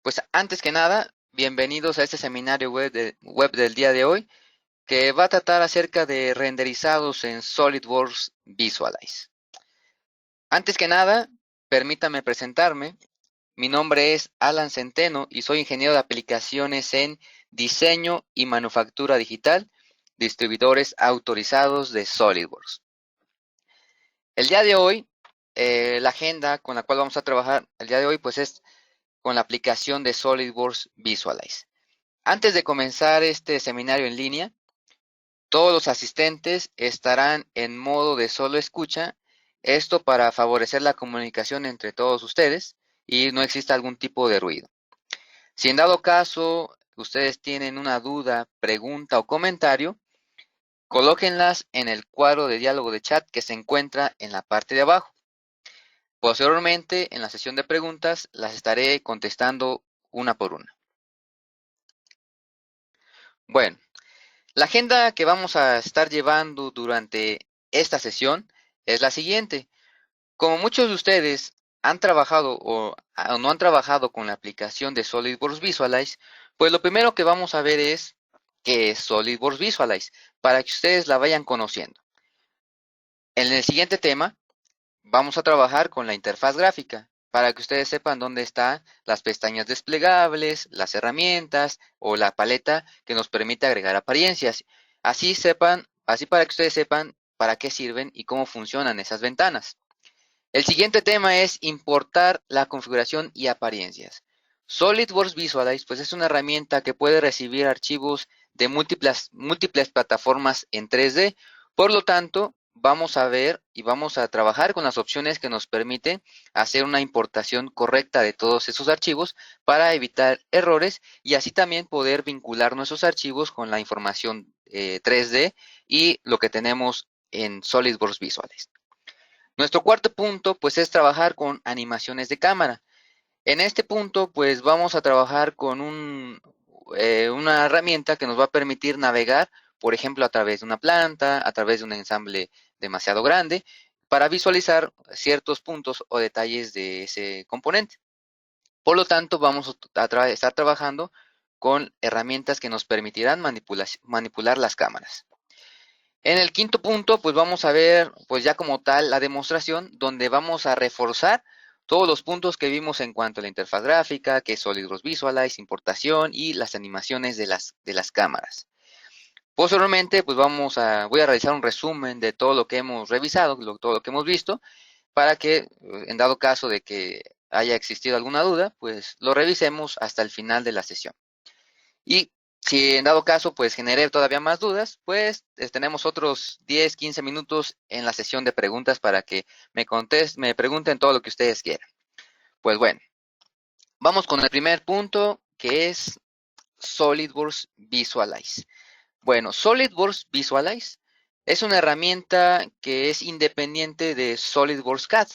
Pues antes que nada, bienvenidos a este seminario web del día de hoy, que va a tratar acerca de renderizados en SolidWorks Visualize. Antes que nada, permítame presentarme. Mi nombre es Alan Centeno y soy ingeniero de aplicaciones en diseño y manufactura digital, distribuidores autorizados de SolidWorks. El día de hoy, la agenda con la cual vamos a trabajar el día de hoy, pues es con la aplicación de SolidWorks Visualize. Antes de comenzar este seminario en línea, todos los asistentes estarán en modo de solo escucha, esto para favorecer la comunicación entre todos ustedes y no exista algún tipo de ruido. Si en dado caso ustedes tienen una duda, pregunta o comentario, colóquenlas en el cuadro de diálogo de chat que se encuentra en la parte de abajo. Posteriormente, en la sesión de preguntas, las estaré contestando una por una. Bueno, la agenda que vamos a estar llevando durante esta sesión es la siguiente. Como muchos de ustedes han trabajado o no han trabajado con la aplicación de SolidWorks Visualize, pues lo primero que vamos a ver es qué es SolidWorks Visualize, para que ustedes la vayan conociendo. En el siguiente tema, vamos a trabajar con la interfaz gráfica, para que ustedes sepan dónde están las pestañas desplegables, las herramientas o la paleta que nos permite agregar apariencias. Así para que ustedes sepan para qué sirven y cómo funcionan esas ventanas. El siguiente tema es importar la configuración y apariencias. SolidWorks Visualize pues es una herramienta que puede recibir archivos de múltiples plataformas en 3D. Por lo tanto, vamos a ver y vamos a trabajar con las opciones que nos permiten hacer una importación correcta de todos esos archivos para evitar errores y así también poder vincular nuestros archivos con la información 3D y lo que tenemos en SolidWorks Visualize. Nuestro cuarto punto, pues, es trabajar con animaciones de cámara. En este punto, pues, vamos a trabajar con una herramienta que nos va a permitir navegar, por ejemplo, a través de una planta, a través de un ensamble demasiado grande, para visualizar ciertos puntos o detalles de ese componente. Por lo tanto, vamos a estar trabajando con herramientas que nos permitirán manipular las cámaras. En el quinto punto, pues vamos a ver, pues ya como tal, la demostración donde vamos a reforzar todos los puntos que vimos en cuanto a la interfaz gráfica, que es SolidWorks Visualize, importación y las animaciones de las cámaras. Posteriormente, pues voy a realizar un resumen de todo lo que hemos revisado, todo lo que hemos visto, para que, en dado caso de que haya existido alguna duda, pues lo revisemos hasta el final de la sesión. Y si en dado caso, pues generé todavía más dudas, pues tenemos otros 10, 15 minutos en la sesión de preguntas para que me pregunten todo lo que ustedes quieran. Pues bueno, vamos con el primer punto, que es SolidWorks Visualize. Bueno, SolidWorks Visualize es una herramienta que es independiente de SolidWorks CAD.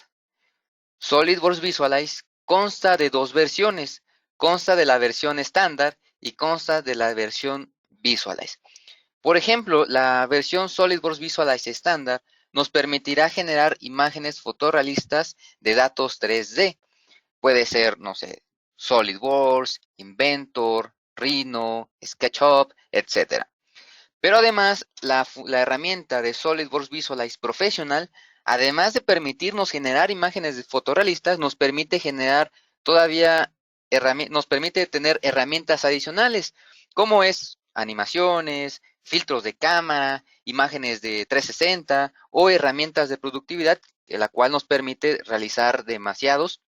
SolidWorks Visualize consta de dos versiones. Consta de la versión estándar y consta de la versión Visualize. Por ejemplo, la versión SolidWorks Visualize estándar nos permitirá generar imágenes fotorrealistas de datos 3D. Puede ser, no sé, SolidWorks, Inventor, Rhino, SketchUp, etc. Pero además, la herramienta de SolidWorks Visualize Professional, además de permitirnos generar imágenes fotorrealistas, nos permite generar todavía nos permite tener herramientas adicionales, como es animaciones, filtros de cámara, imágenes de 360 o herramientas de productividad, la cual nos permite realizar demasiados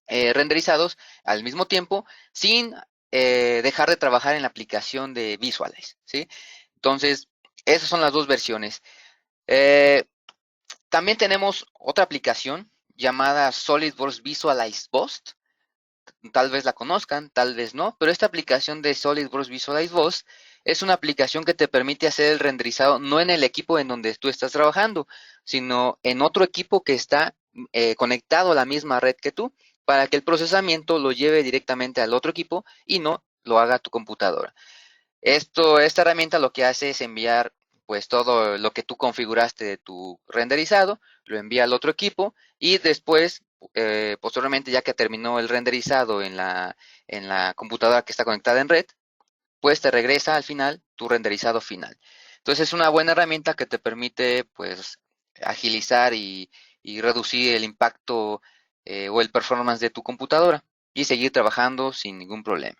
renderizados al mismo tiempo sin dejar de trabajar en la aplicación de Visualize, ¿sí? Entonces, esas son las dos versiones. Eh, También tenemos otra aplicación llamada SolidWorks Visualize Boost. Tal vez la conozcan, tal vez no, pero esta aplicación de SolidWorks Visualize Boost es una aplicación que te permite hacer el renderizado no en el equipo en donde tú estás trabajando, sino en otro equipo que está conectado a la misma red que tú, para que el procesamiento lo lleve directamente al otro equipo y no lo haga tu computadora. Esta herramienta lo que hace es enviar pues todo lo que tú configuraste de tu renderizado, lo envía al otro equipo y después, posteriormente, ya que terminó el renderizado en la computadora que está conectada en red, pues te regresa al final tu renderizado final. Entonces es una buena herramienta que te permite pues agilizar y reducir el impacto o el performance de tu computadora y seguir trabajando sin ningún problema.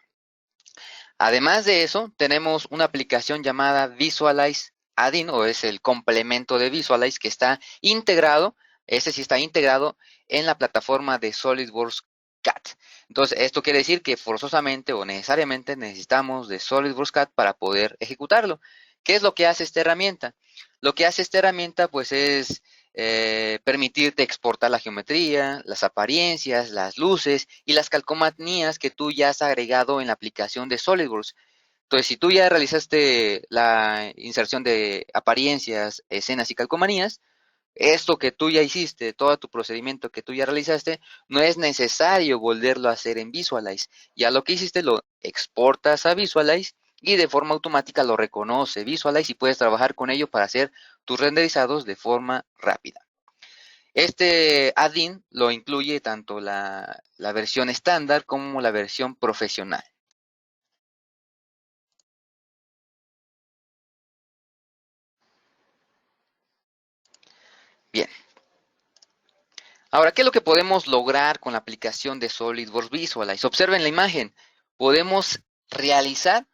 Además de eso, tenemos una aplicación llamada Visualize Add-in, o es el complemento de Visualize, que está integrado, ese sí está integrado en la plataforma de SolidWorks CAD. Entonces, esto quiere decir que forzosamente o necesariamente necesitamos de SolidWorks CAD para poder ejecutarlo. ¿Qué es lo que hace esta herramienta? Lo que hace esta herramienta pues es permitirte exportar la geometría, las apariencias, las luces y las calcomanías que tú ya has agregado en la aplicación de SolidWorks. Entonces, si tú ya realizaste la inserción de apariencias, escenas y calcomanías, esto que tú ya hiciste, todo tu procedimiento que tú ya realizaste, no es necesario volverlo a hacer en Visualize. Ya lo que hiciste lo exportas a Visualize y de forma automática lo reconoce Visualize y puedes trabajar con ello para hacer tus renderizados de forma rápida. Este add-in lo incluye tanto la versión estándar como la versión profesional. Bien, ahora, ¿qué es lo que podemos lograr con la aplicación de SolidWorks Visualize? Observen la imagen. Podemos realizar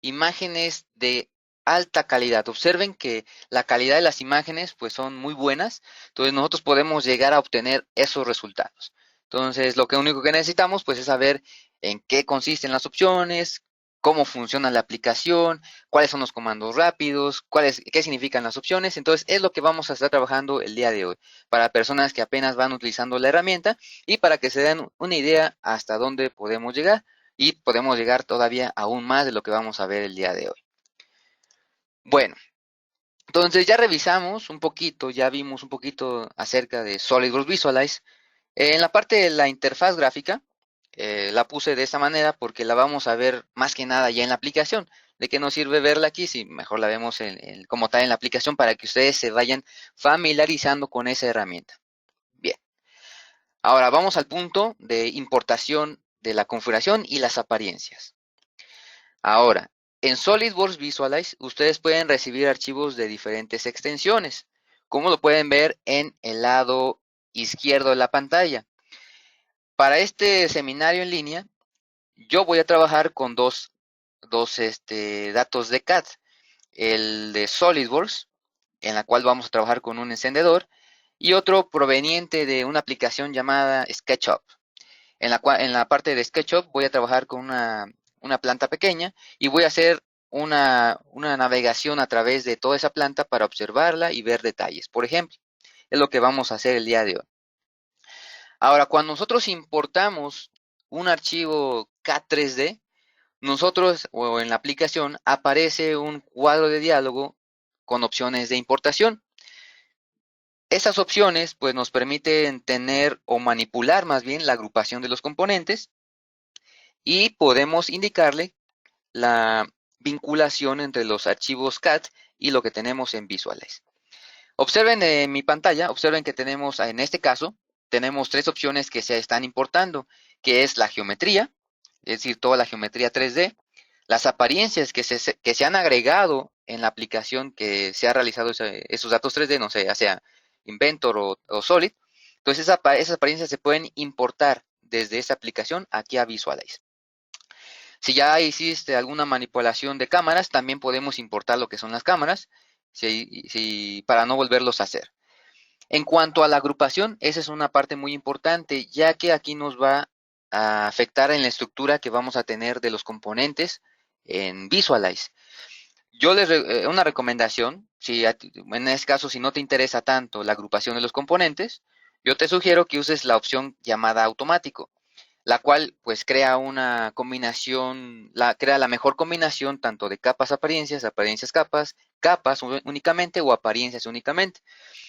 imágenes de alta calidad. Observen que la calidad de las imágenes pues son muy buenas, entonces nosotros podemos llegar a obtener esos resultados. Entonces, lo que único que necesitamos pues es saber en qué consisten las opciones, cómo funciona la aplicación, cuáles son los comandos rápidos, qué significan las opciones. Entonces, es lo que vamos a estar trabajando el día de hoy para personas que apenas van utilizando la herramienta y para que se den una idea hasta dónde podemos llegar y podemos llegar todavía aún más de lo que vamos a ver el día de hoy. Bueno, entonces ya revisamos un poquito, ya vimos un poquito acerca de SolidWorks Visualize. En la parte de la interfaz gráfica, la puse de esta manera porque la vamos a ver más que nada ya en la aplicación. ¿De qué nos sirve verla aquí si mejor la vemos como tal en la aplicación para que ustedes se vayan familiarizando con esa herramienta? Bien, ahora vamos al punto de importación de la configuración y las apariencias. Ahora, en SolidWorks Visualize, ustedes pueden recibir archivos de diferentes extensiones, como lo pueden ver en el lado izquierdo de la pantalla. Para este seminario en línea, yo voy a trabajar con dos datos de CAD. El de SolidWorks, en la cual vamos a trabajar con un encendedor, y otro proveniente de una aplicación llamada SketchUp. En la parte de SketchUp voy a trabajar con una planta pequeña y voy a hacer una navegación a través de toda esa planta para observarla y ver detalles. Por ejemplo, es lo que vamos a hacer el día de hoy. Ahora, cuando nosotros importamos un archivo CAD 3D, nosotros o en la aplicación aparece un cuadro de diálogo con opciones de importación. Esas opciones pues nos permiten tener o manipular más bien la agrupación de los componentes y podemos indicarle la vinculación entre los archivos CAD y lo que tenemos en Visualize. Observen en mi pantalla, observen que tenemos, en este caso, tenemos tres opciones que se están importando, que es la geometría, es decir, toda la geometría 3D, las apariencias que se han agregado en la aplicación que se ha realizado esos datos 3D, no sé, ya sea Inventor o Solid. Entonces, esas apariencias se pueden importar desde esa aplicación aquí a Visualize. Si ya hiciste alguna manipulación de cámaras, también podemos importar lo que son las cámaras para no volverlos a hacer. En cuanto a la agrupación, esa es una parte muy importante, ya que aquí nos va a afectar en la estructura que vamos a tener de los componentes en Visualize. Yo una recomendación, si en este caso si no te interesa tanto la agrupación de los componentes, yo te sugiero que uses la opción llamada automático, la cual pues crea una combinación, crea la mejor combinación tanto de capas, apariencias, apariencias, capas, capas únicamente o apariencias únicamente.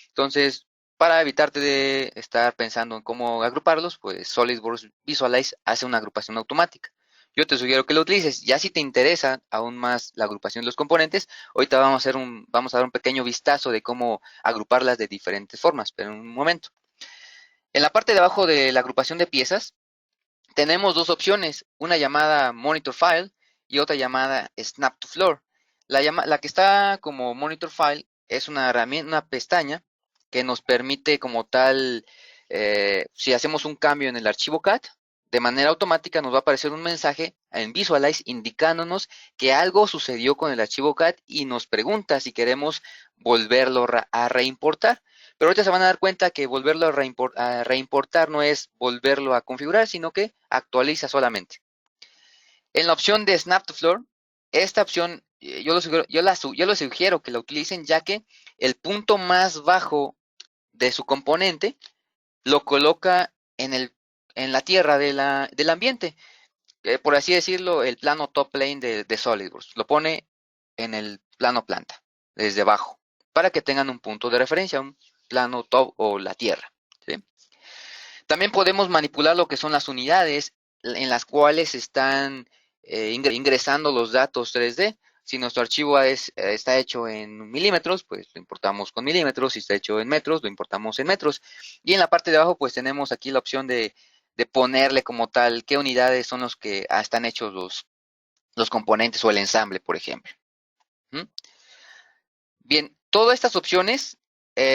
Entonces, para evitarte de estar pensando en cómo agruparlos, pues SolidWorks Visualize hace una agrupación automática. yo te sugiero que lo utilices. Ya si te interesa aún más la agrupación de los componentes, ahorita vamos a dar un pequeño vistazo de cómo agruparlas de diferentes formas, pero en un momento. En la parte de abajo de la agrupación de piezas, tenemos dos opciones, una llamada Monitor File y otra llamada Snap to Floor. La que está como Monitor File es una herramienta, una pestaña que nos permite como tal, si hacemos un cambio en el archivo CAD, de manera automática nos va a aparecer un mensaje en Visualize indicándonos que algo sucedió con el archivo CAD y nos pregunta si queremos volverlo a reimportar. Pero ahorita se van a dar cuenta que volverlo a reimportar no es volverlo a configurar, sino que actualiza solamente. En la opción de Snap to Floor, esta opción yo lo sugiero que la utilicen, ya que el punto más bajo de su componente lo coloca en la tierra del ambiente. Por así decirlo, el plano top plane de SolidWorks. Lo pone en el plano planta, desde abajo, para que tengan un punto de referencia, un plano top o la tierra. ¿Sí? También podemos manipular lo que son las unidades en las cuales están ingresando los datos 3D. Si nuestro archivo está hecho en milímetros, pues lo importamos con milímetros. Si está hecho en metros, lo importamos en metros. Y en la parte de abajo, pues tenemos aquí la opción de ponerle como tal qué unidades son los que están hechos los componentes o el ensamble, por ejemplo. ¿Mm? Bien, todas estas opciones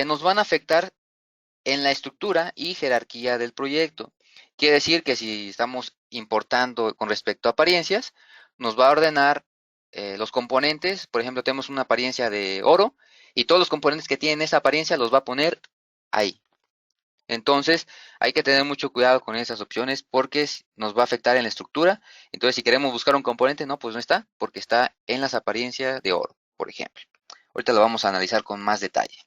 nos van a afectar en la estructura y jerarquía del proyecto. Quiere decir que si estamos importando con respecto a apariencias, nos va a ordenar los componentes. Por ejemplo, tenemos una apariencia de oro y todos los componentes que tienen esa apariencia los va a poner ahí. Entonces, hay que tener mucho cuidado con esas opciones porque nos va a afectar en la estructura. Entonces, si queremos buscar un componente, no, pues no está, porque está en las apariencias de oro, por ejemplo. Ahorita lo vamos a analizar con más detalle.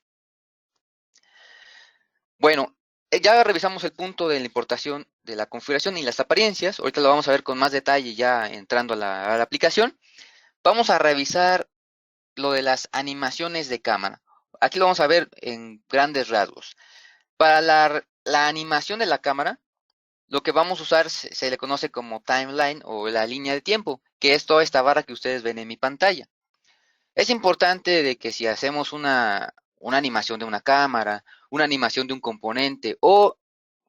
Bueno, ya revisamos el punto de la importación de la configuración y las apariencias. Ahorita lo vamos a ver con más detalle ya entrando a la aplicación. Vamos a revisar lo de las animaciones de cámara. Aquí lo vamos a ver en grandes rasgos. Para la animación de la cámara, lo que vamos a usar se le conoce como timeline o la línea de tiempo, que es toda esta barra que ustedes ven en mi pantalla. Es importante de que si hacemos una animación de una cámara, una animación de un componente o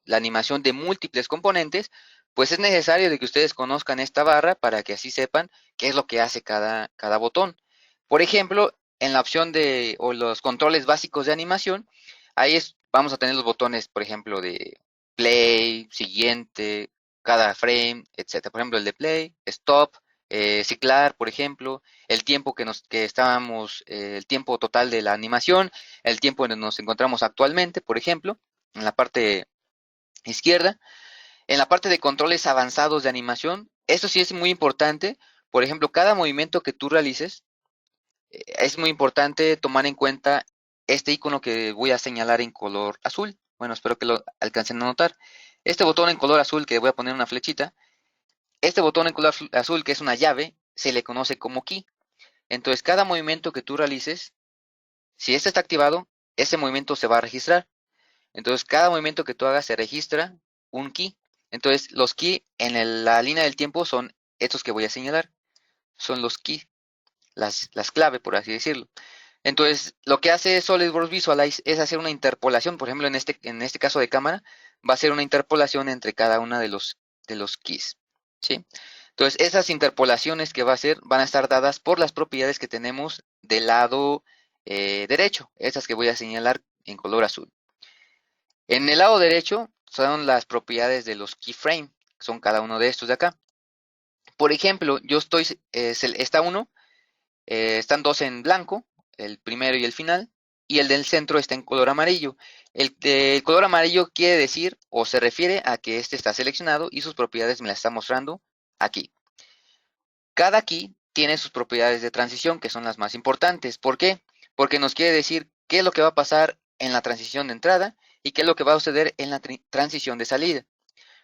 la animación de múltiples componentes, pues es necesario de que ustedes conozcan esta barra para que así sepan qué es lo que hace cada botón. Por ejemplo, en la opción o los controles básicos de animación, vamos a tener los botones, por ejemplo, de play, siguiente, cada frame, etcétera. Por ejemplo, el de play, stop, ciclar, por ejemplo, el tiempo el tiempo total de la animación, el tiempo en el que nos encontramos actualmente, por ejemplo, en la parte izquierda. En la parte de controles avanzados de animación, esto sí es muy importante. Por ejemplo, cada movimiento que tú realices, es muy importante tomar en cuenta este icono que voy a señalar en color azul. Bueno, espero que lo alcancen a notar. Este botón en color azul, que voy a poner una flechita, este botón en color azul, que es una llave, se le conoce como key. Entonces, cada movimiento que tú realices, si este está activado, ese movimiento se va a registrar. Entonces, cada movimiento que tú hagas se registra un key. Entonces, los key en la línea del tiempo son estos que voy a señalar. Son los key, las clave, por así decirlo. Entonces, lo que hace SolidWorks Visualize es hacer una interpolación. Por ejemplo, en este caso de cámara, va a ser una interpolación entre cada una de los keys. ¿Sí? Entonces, esas interpolaciones que va a hacer van a estar dadas por las propiedades que tenemos del lado derecho. Esas que voy a señalar en color azul. En el lado derecho son las propiedades de los keyframe, que son cada uno de estos de acá. Por ejemplo, está uno, están dos en blanco, el primero y el final, y el del centro está en color amarillo. El color amarillo quiere decir o se refiere a que este está seleccionado y sus propiedades me las está mostrando aquí. Cada key tiene sus propiedades de transición, que son las más importantes. ¿Por qué? Porque nos quiere decir qué es lo que va a pasar en la transición de entrada y qué es lo que va a suceder en la transición de salida.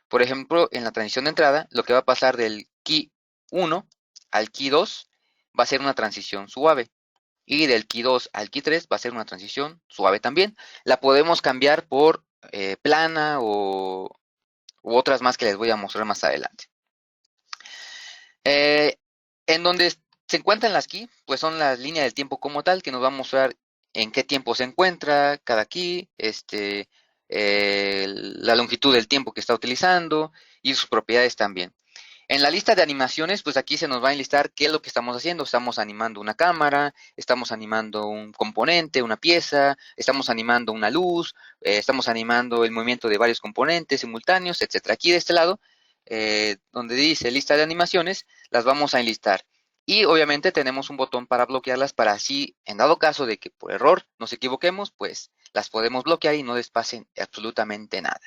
Por ejemplo, en la transición de entrada, lo que va a pasar del key 1 al key 2 va a ser una transición suave. Y del key 2 al key 3 va a ser una transición suave también. La podemos cambiar por plana u otras más que les voy a mostrar más adelante. Eh, en donde se encuentran las key, pues son las líneas del tiempo como tal, que nos va a mostrar en qué tiempo se encuentra cada key, la longitud del tiempo que está utilizando y sus propiedades también. En la lista de animaciones, pues aquí se nos va a enlistar qué es lo que estamos haciendo. Estamos animando una cámara, estamos animando un componente, una pieza, estamos animando una luz, estamos animando el movimiento de varios componentes simultáneos, etcétera. Aquí de este lado, donde dice lista de animaciones, las vamos a enlistar. Y obviamente tenemos un botón para bloquearlas para así, en dado caso de que por error nos equivoquemos, pues las podemos bloquear y no les pasen absolutamente nada.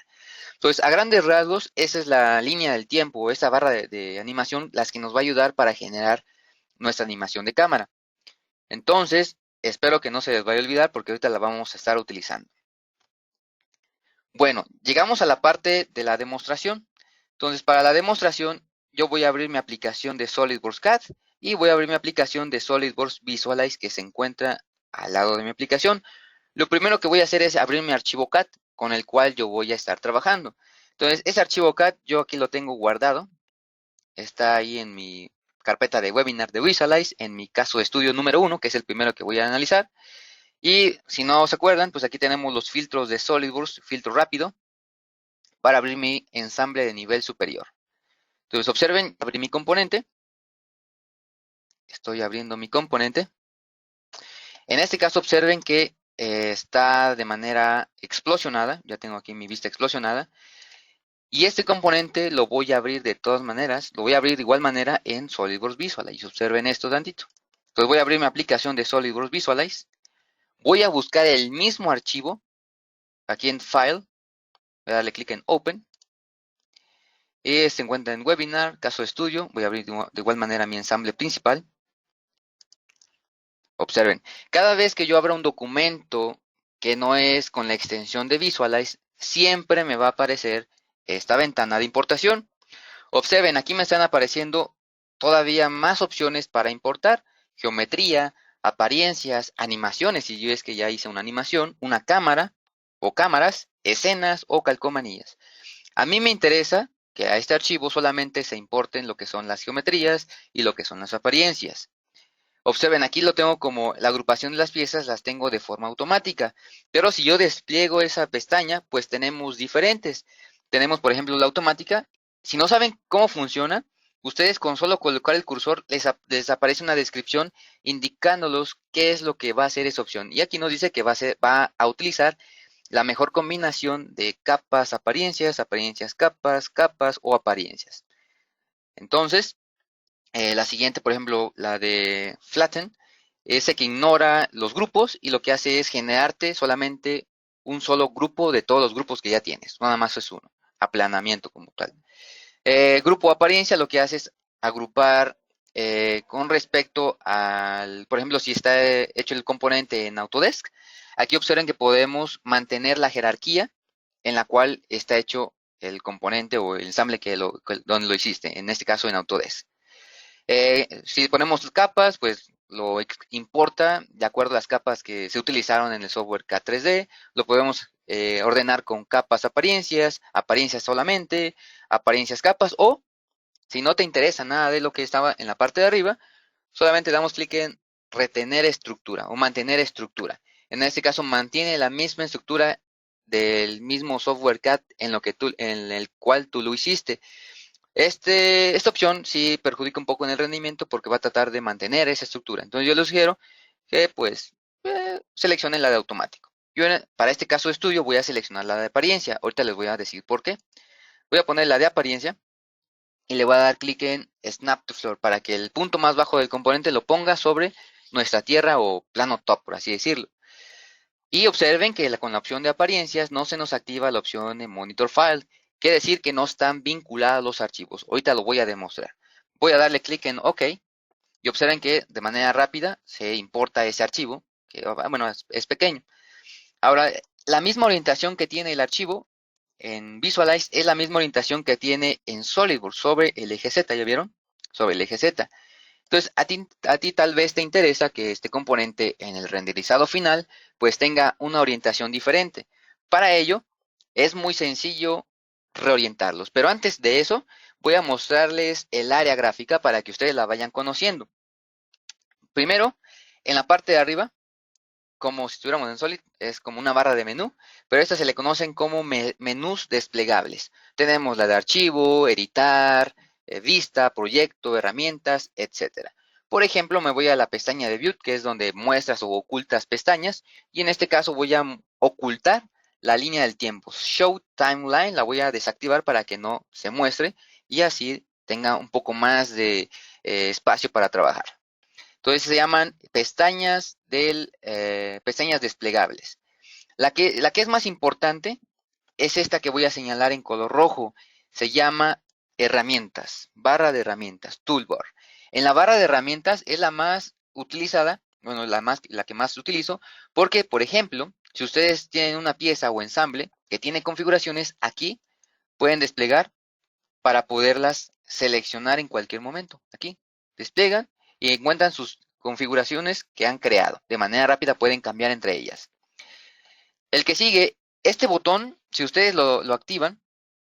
Entonces, a grandes rasgos, esa es la línea del tiempo, esa barra de animación, las que nos va a ayudar para generar nuestra animación de cámara. Entonces, espero que no se les vaya a olvidar porque ahorita la vamos a estar utilizando. Bueno, llegamos a la parte de la demostración. Entonces, para la demostración, yo voy a abrir mi aplicación de SolidWorks CAD y voy a abrir mi aplicación de SolidWorks Visualize que se encuentra al lado de mi aplicación. Lo primero que voy a hacer es abrir mi archivo CAD con el cual yo voy a estar trabajando. Entonces, ese archivo CAD yo aquí lo tengo guardado. Está ahí en mi carpeta de webinar de Visualize, en mi caso de estudio número 1, que es el primero que voy a analizar. Y si no se acuerdan, pues aquí tenemos los filtros de SolidWorks, filtro rápido, para abrir mi ensamble de nivel superior. Entonces observen, abrí mi componente. Estoy abriendo mi componente. En este caso observen que está de manera explosionada. Ya tengo aquí mi vista explosionada. Y este componente lo voy a abrir de todas maneras. Lo voy a abrir de igual manera en SolidWorks Visualize. Observen esto tantito. Entonces voy a abrir mi aplicación de SolidWorks Visualize. Voy a buscar el mismo archivo. Aquí en File. Voy a darle clic en Open. Se encuentra en Webinar, caso de estudio. Voy a abrir de igual manera mi ensamble principal. Observen, cada vez que yo abra un documento que no es con la extensión de Visualize, siempre me va a aparecer esta ventana de importación. Observen, aquí me están apareciendo todavía más opciones para importar. Geometría, apariencias, animaciones, si yo es que ya hice una animación, una cámara o cámaras, escenas o calcomanías. A mí me interesa que a este archivo solamente se importen lo que son las geometrías y lo que son las apariencias. Observen, aquí lo tengo como la agrupación de las piezas, las tengo de forma automática. Pero si yo despliego esa pestaña, pues tenemos diferentes. Tenemos, por ejemplo, la automática. Si no saben cómo funciona, ustedes con solo colocar el cursor les aparece una descripción indicándolos qué es lo que va a hacer esa opción. Y aquí nos dice que va a utilizar la mejor combinación de capas, apariencias, apariencias, capas, capas o apariencias. Entonces, la siguiente, por ejemplo, la de Flatten, ese que ignora los grupos y lo que hace es generarte solamente un solo grupo de todos los grupos que ya tienes. Nada más es uno. Aplanamiento como tal. Grupo apariencia lo que hace es agrupar con respecto al, por ejemplo, si está hecho el componente en Autodesk, aquí observen que podemos mantener la jerarquía en la cual está hecho el componente o el ensamble donde lo hiciste, en este caso en Autodesk. Si ponemos capas, pues lo importa de acuerdo a las capas que se utilizaron en el software K3D. Lo podemos ordenar con capas apariencias, apariencias solamente, apariencias capas, o si no te interesa nada de lo que estaba en la parte de arriba, solamente damos clic en retener estructura o mantener estructura. En este caso mantiene la misma estructura del mismo software CAD en el cual tú lo hiciste. Esta opción sí perjudica un poco en el rendimiento porque va a tratar de mantener esa estructura. Entonces yo les sugiero que pues seleccionen la de automático. Yo para este caso de estudio voy a seleccionar la de apariencia. Ahorita les voy a decir por qué. Voy a poner la de apariencia y le voy a dar clic en Snap to Floor para que el punto más bajo del componente lo ponga sobre nuestra tierra o plano top, por así decirlo. Y observen que con la opción de apariencias no se nos activa la opción de Monitor File. Quiere decir que no están vinculados los archivos. Ahorita lo voy a demostrar. Voy a darle clic en OK y observen que de manera rápida se importa ese archivo, que bueno, es pequeño. Ahora, la misma orientación que tiene el archivo en Visualize es la misma orientación que tiene en SolidWorks sobre el eje Z, ¿ya vieron? Sobre el eje Z. Entonces, a ti tal vez te interesa que este componente en el renderizado final pues tenga una orientación diferente. Para ello, es muy sencillo reorientarlos. Pero antes de eso, voy a mostrarles el área gráfica para que ustedes la vayan conociendo. Primero, en la parte de arriba, como si estuviéramos en Solid, es como una barra de menú, pero estas se le conocen como menús desplegables. Tenemos la de archivo, editar, vista, proyecto, herramientas, etcétera. Por ejemplo, me voy a la pestaña de View, que es donde muestras o ocultas pestañas, y en este caso voy a ocultar la línea del tiempo. Show Timeline la voy a desactivar para que no se muestre y así tenga un poco más de espacio para trabajar. Entonces se llaman pestañas desplegables. La que es más importante es esta que voy a señalar en color rojo. Se llama herramientas, barra de herramientas, toolbar. En la barra de herramientas es la más utilizada, bueno, la que más utilizo, porque, por ejemplo, si ustedes tienen una pieza o ensamble que tiene configuraciones, aquí pueden desplegar para poderlas seleccionar en cualquier momento. Aquí despliegan y encuentran sus configuraciones que han creado. De manera rápida pueden cambiar entre ellas. El que sigue, este botón, si ustedes lo activan,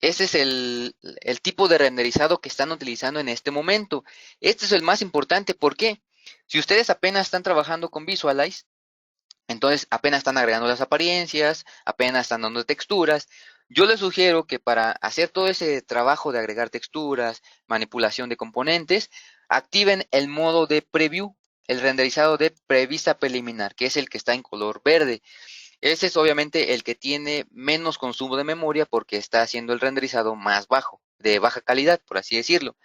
ese es el tipo de renderizado que están utilizando en este momento. Este es el más importante. ¿Por qué? Si ustedes apenas están trabajando con Visualize, entonces apenas están agregando las apariencias, apenas están dando texturas. Yo les sugiero que para hacer todo ese trabajo de agregar texturas, manipulación de componentes, activen el modo de preview, el renderizado de prevista preliminar, que es el que está en color verde. Ese es obviamente el que tiene menos consumo de memoria porque está haciendo el renderizado más bajo, de baja calidad, por así decirlo.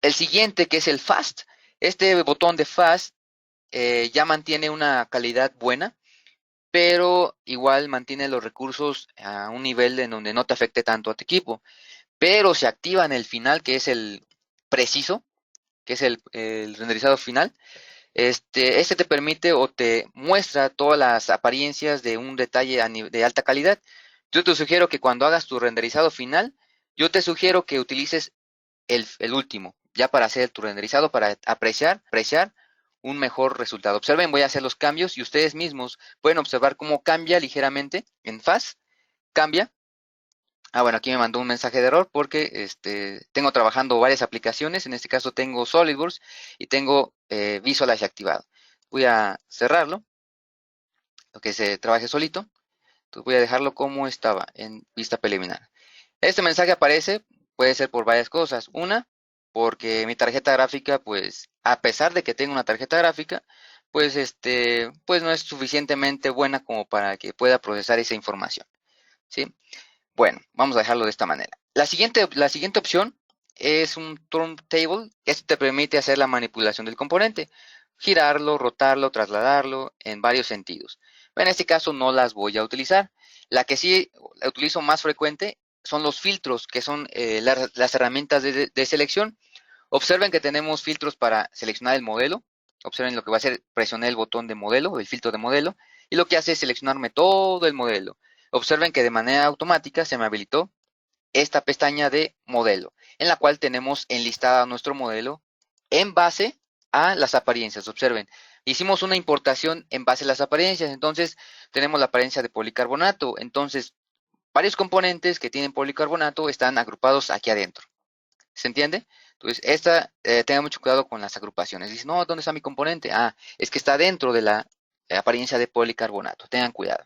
El siguiente, que es el Fast. Este botón de Fast ya mantiene una calidad buena, pero igual mantiene los recursos a un nivel en donde no te afecte tanto a tu equipo. Pero se activa en el final, que es el preciso, que es el renderizado final. Este te permite o te muestra todas las apariencias de un detalle de alta calidad. Yo te sugiero que cuando hagas tu renderizado final, yo te sugiero que utilices el último, ya para hacer tu renderizado, para apreciar un mejor resultado. Observen, voy a hacer los cambios y ustedes mismos pueden observar cómo cambia ligeramente en Fast, cambia. Bueno, aquí me mandó un mensaje de error porque tengo trabajando varias aplicaciones, en este caso tengo SolidWorks y tengo Visualize activado. Voy a cerrarlo, lo que se trabaje solito. Entonces voy a dejarlo como estaba en vista preliminar. Este mensaje aparece, puede ser por varias cosas. Una, porque mi tarjeta gráfica, pues, a pesar de que tengo una tarjeta gráfica, pues, pues no es suficientemente buena como para que pueda procesar esa información, ¿sí? Bueno, vamos a dejarlo de esta manera. La siguiente opción es un turntable. Esto te permite hacer la manipulación del componente, girarlo, rotarlo, trasladarlo en varios sentidos. En este caso no las voy a utilizar. La que sí la utilizo más frecuente son los filtros, que son las herramientas de selección. Observen que tenemos filtros para seleccionar el modelo. Observen lo que va a hacer, presioné el botón de modelo, el filtro de modelo, y lo que hace es seleccionarme todo el modelo. Observen que de manera automática se me habilitó esta pestaña de modelo, en la cual tenemos enlistada nuestro modelo en base a las apariencias. Observen, hicimos una importación en base a las apariencias, entonces tenemos la apariencia de policarbonato, entonces varios componentes que tienen policarbonato están agrupados aquí adentro. ¿Se entiende? Entonces, tenga mucho cuidado con las agrupaciones. Dice, no, ¿dónde está mi componente? Es que está dentro de la apariencia de policarbonato. Tengan cuidado.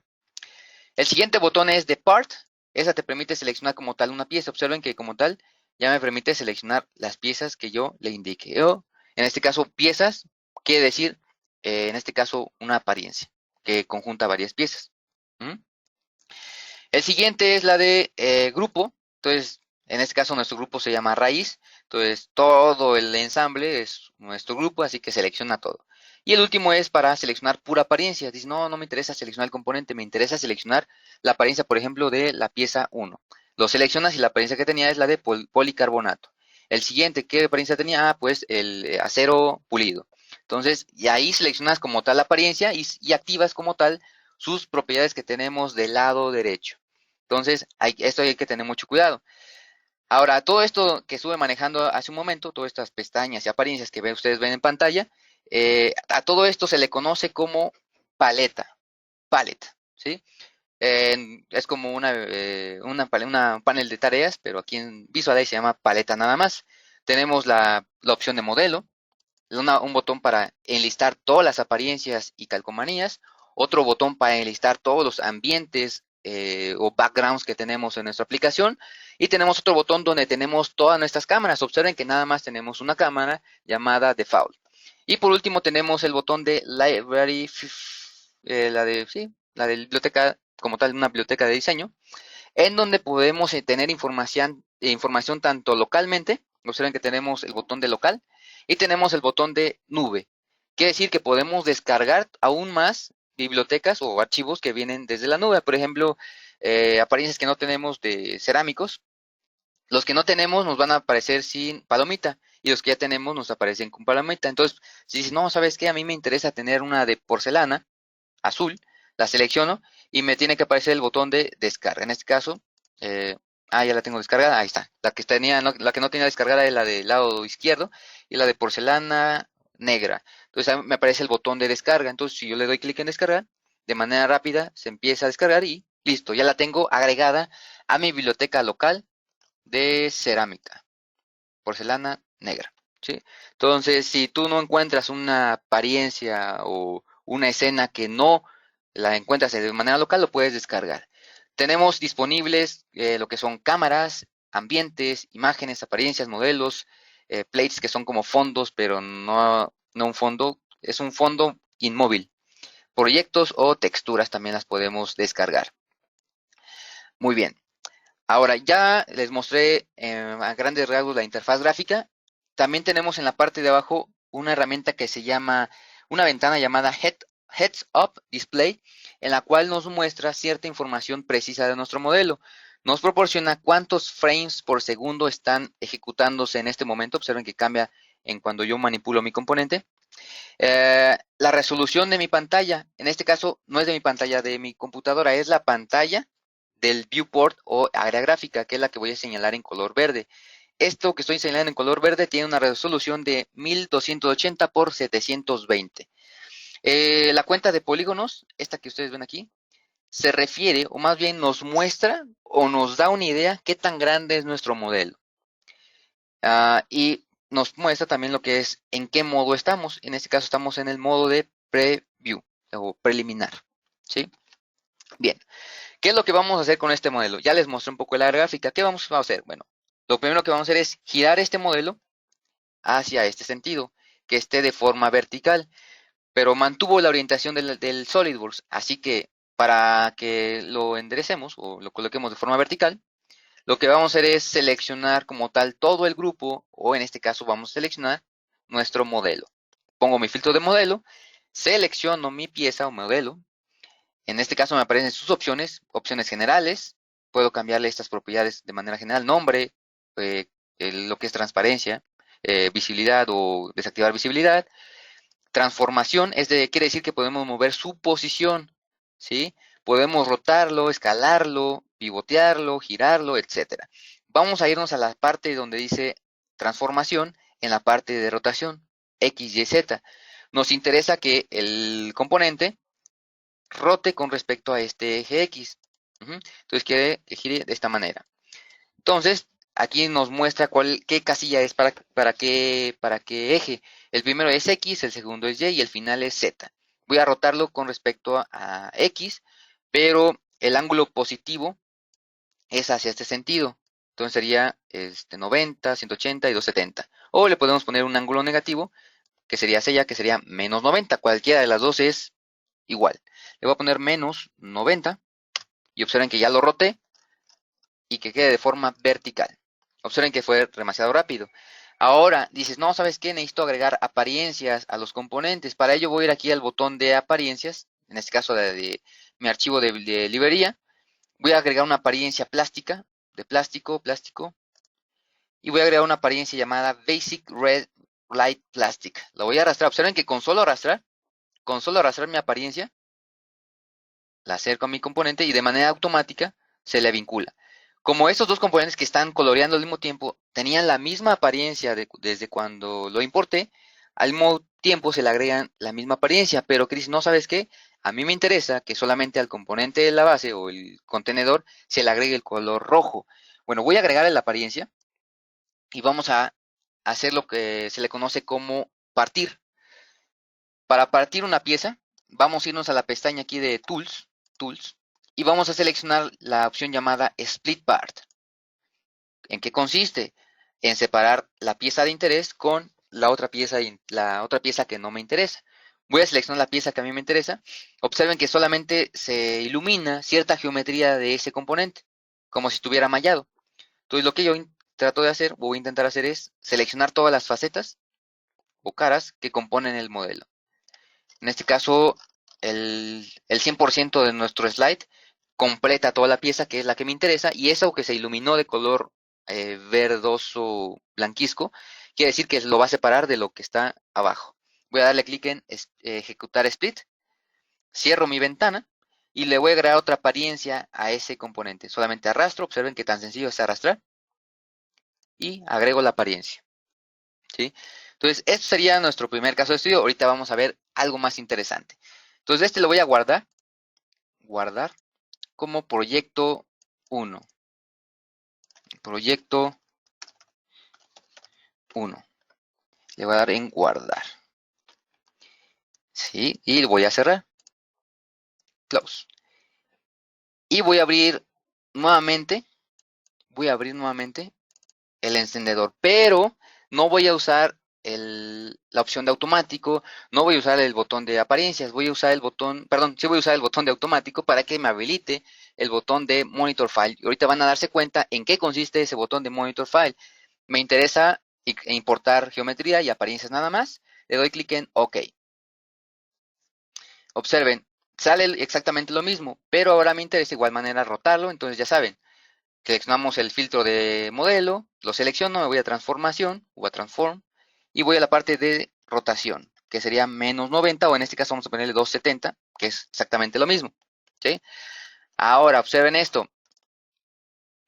El siguiente botón es Depart. Esa te permite seleccionar como tal una pieza. Observen que como tal ya me permite seleccionar las piezas que yo le indique. En este caso, piezas quiere decir, en este caso, una apariencia que conjunta varias piezas. ¿Mm? El siguiente es la de grupo. Entonces, en este caso, nuestro grupo se llama raíz. Entonces, todo el ensamble es nuestro grupo, así que selecciona todo. Y el último es para seleccionar pura apariencia. Dice, no, no me interesa seleccionar el componente, me interesa seleccionar la apariencia, por ejemplo, de la pieza 1. Lo seleccionas y la apariencia que tenía es la de policarbonato. El siguiente, ¿qué apariencia tenía? Pues el acero pulido. Entonces, y ahí seleccionas como tal la apariencia y activas como tal sus propiedades que tenemos del lado derecho. Entonces, esto hay que tener mucho cuidado. Ahora, todo esto que estuve manejando hace un momento, todas estas pestañas y apariencias que ustedes ven en pantalla, a todo esto se le conoce como paleta, palette, ¿sí? Es como una panel de tareas, pero aquí en Visualize se llama paleta nada más. Tenemos la opción de modelo, un botón para enlistar todas las apariencias y calcomanías, otro botón para enlistar todos los ambientes o backgrounds que tenemos en nuestra aplicación, y tenemos otro botón donde tenemos todas nuestras cámaras. Observen que nada más tenemos una cámara llamada Default. Y por último tenemos el botón de Library, la de biblioteca como tal, una biblioteca de diseño, en donde podemos tener información tanto localmente. Observen que tenemos el botón de local y tenemos el botón de nube. Quiere decir que podemos descargar aún más bibliotecas o archivos que vienen desde la nube. Por ejemplo, apariencias que no tenemos de cerámicos. Los que no tenemos nos van a aparecer sin palomita y los que ya tenemos nos aparecen con palomita. Entonces, si dices, no, ¿sabes qué? A mí me interesa tener una de porcelana azul, la selecciono y me tiene que aparecer el botón de descarga. En este caso, ya la tengo descargada, ahí está. La que no tenía descargada es la del lado izquierdo y la de porcelana negra. Entonces me aparece el botón de descarga. Entonces si yo le doy clic en descargar, de manera rápida se empieza a descargar y listo, ya la tengo agregada a mi biblioteca local de cerámica, porcelana negra. ¿Sí? Entonces, si tú no encuentras una apariencia o una escena que no la encuentras de manera local, lo puedes descargar. Tenemos disponibles lo que son cámaras, ambientes, imágenes, apariencias, modelos, plates que son como fondos, pero no un fondo, es un fondo inmóvil. Proyectos o texturas también las podemos descargar. Muy bien. Ahora ya les mostré a grandes rasgos la interfaz gráfica. También tenemos en la parte de abajo una herramienta que se llama, una ventana llamada Heads Up Display, en la cual nos muestra cierta información precisa de nuestro modelo. Nos proporciona cuántos frames por segundo están ejecutándose en este momento. Observen que cambia en cuando yo manipulo mi componente. La resolución de mi pantalla, en este caso no es de mi pantalla de mi computadora, es la pantalla del viewport o área gráfica, que es la que voy a señalar en color verde. Esto que estoy señalando en color verde tiene una resolución de 1280 por 720. La cuenta de polígonos, esta que ustedes ven aquí, se refiere, o más bien nos muestra o nos da una idea qué tan grande es nuestro modelo. Y nos muestra también lo que es en qué modo estamos. En este caso estamos en el modo de preview o preliminar. ¿Sí? Bien. ¿Qué es lo que vamos a hacer con este modelo? Ya les mostré un poco la gráfica. ¿Qué vamos a hacer? Bueno, lo primero que vamos a hacer es girar este modelo hacia este sentido, que esté de forma vertical, pero mantuvo la orientación del SolidWorks. Así que para que lo enderecemos o lo coloquemos de forma vertical, lo que vamos a hacer es seleccionar como tal todo el grupo, o en este caso vamos a seleccionar nuestro modelo. Pongo mi filtro de modelo, selecciono mi pieza o modelo. En este caso me aparecen sus opciones generales. Puedo cambiarle estas propiedades de manera general, nombre, lo que es transparencia, visibilidad o desactivar visibilidad. Transformación, quiere decir que podemos mover su posición, ¿sí? Podemos rotarlo, escalarlo, pivotearlo, girarlo, etcétera. Vamos a irnos a la parte donde dice transformación en la parte de rotación, X, Y, Z. Nos interesa que el componente rote con respecto a este eje X. Entonces quiere que gire de esta manera. Entonces, aquí nos muestra qué casilla es para qué eje. El primero es X, el segundo es Y y el final es Z. Voy a rotarlo con respecto a X, pero el ángulo positivo es hacia este sentido. Entonces sería 90, 180 y 270. O le podemos poner un ángulo negativo, que sería hacia allá, que sería menos 90. Cualquiera de las dos es igual. Le voy a poner menos 90 y observen que ya lo roté y que quede de forma vertical. Observen que fue demasiado rápido. Ahora dices, no, ¿sabes qué? Necesito agregar apariencias a los componentes. Para ello voy a ir aquí al botón de apariencias, en este caso de mi archivo de librería. Voy a agregar una apariencia plástica, de plástico, y voy a agregar una apariencia llamada Basic Red Light Plastic. Lo voy a arrastrar. Observen que con solo arrastrar mi apariencia, la acerco a mi componente y de manera automática se le vincula. Como estos dos componentes que están coloreando al mismo tiempo tenían la misma apariencia desde cuando lo importé, al mismo tiempo se le agregan la misma apariencia, pero Chris, ¿no sabes qué? A mí me interesa que solamente al componente de la base o el contenedor se le agregue el color rojo. Bueno, voy a agregarle la apariencia y vamos a hacer lo que se le conoce como partir. Para partir una pieza, vamos a irnos a la pestaña aquí de Tools, y vamos a seleccionar la opción llamada Split Part. ¿En qué consiste? En separar la pieza de interés con la otra pieza que no me interesa. Voy a seleccionar la pieza que a mí me interesa. Observen que solamente se ilumina cierta geometría de ese componente, como si estuviera mallado. Entonces lo que yo trato de hacer, o voy a intentar hacer, es seleccionar todas las facetas o caras que componen el modelo. En este caso, el 100% de nuestro slide completa toda la pieza, que es la que me interesa, y eso que se iluminó de color verdoso blanquizco, quiere decir que lo va a separar de lo que está abajo. Voy a darle clic en ejecutar split, cierro mi ventana y le voy a agregar otra apariencia a ese componente. Solamente arrastro, observen que tan sencillo es arrastrar, y agrego la apariencia. ¿Sí? Entonces, esto sería nuestro primer caso de estudio. Ahorita vamos a ver algo más interesante. Entonces, este lo voy a guardar como proyecto 1. Proyecto 1. Le voy a dar en guardar. ¿Sí? Y voy a cerrar. Close. Y voy a abrir nuevamente el encendedor, pero no voy a usar la opción de automático, no voy a usar el botón de apariencias, voy a usar el botón, perdón, sí voy a usar el botón de automático para que me habilite el botón de Monitor File. Y ahorita van a darse cuenta en qué consiste ese botón de Monitor File. Me interesa importar geometría y apariencias nada más. Le doy clic en OK. Observen, sale exactamente lo mismo, pero ahora me interesa de igual manera rotarlo. Entonces ya saben, seleccionamos el filtro de modelo, lo selecciono, me voy a transformación o a transform y voy a la parte de rotación, que sería menos 90, o en este caso vamos a ponerle 270, que es exactamente lo mismo. ¿Sí? Ahora observen esto,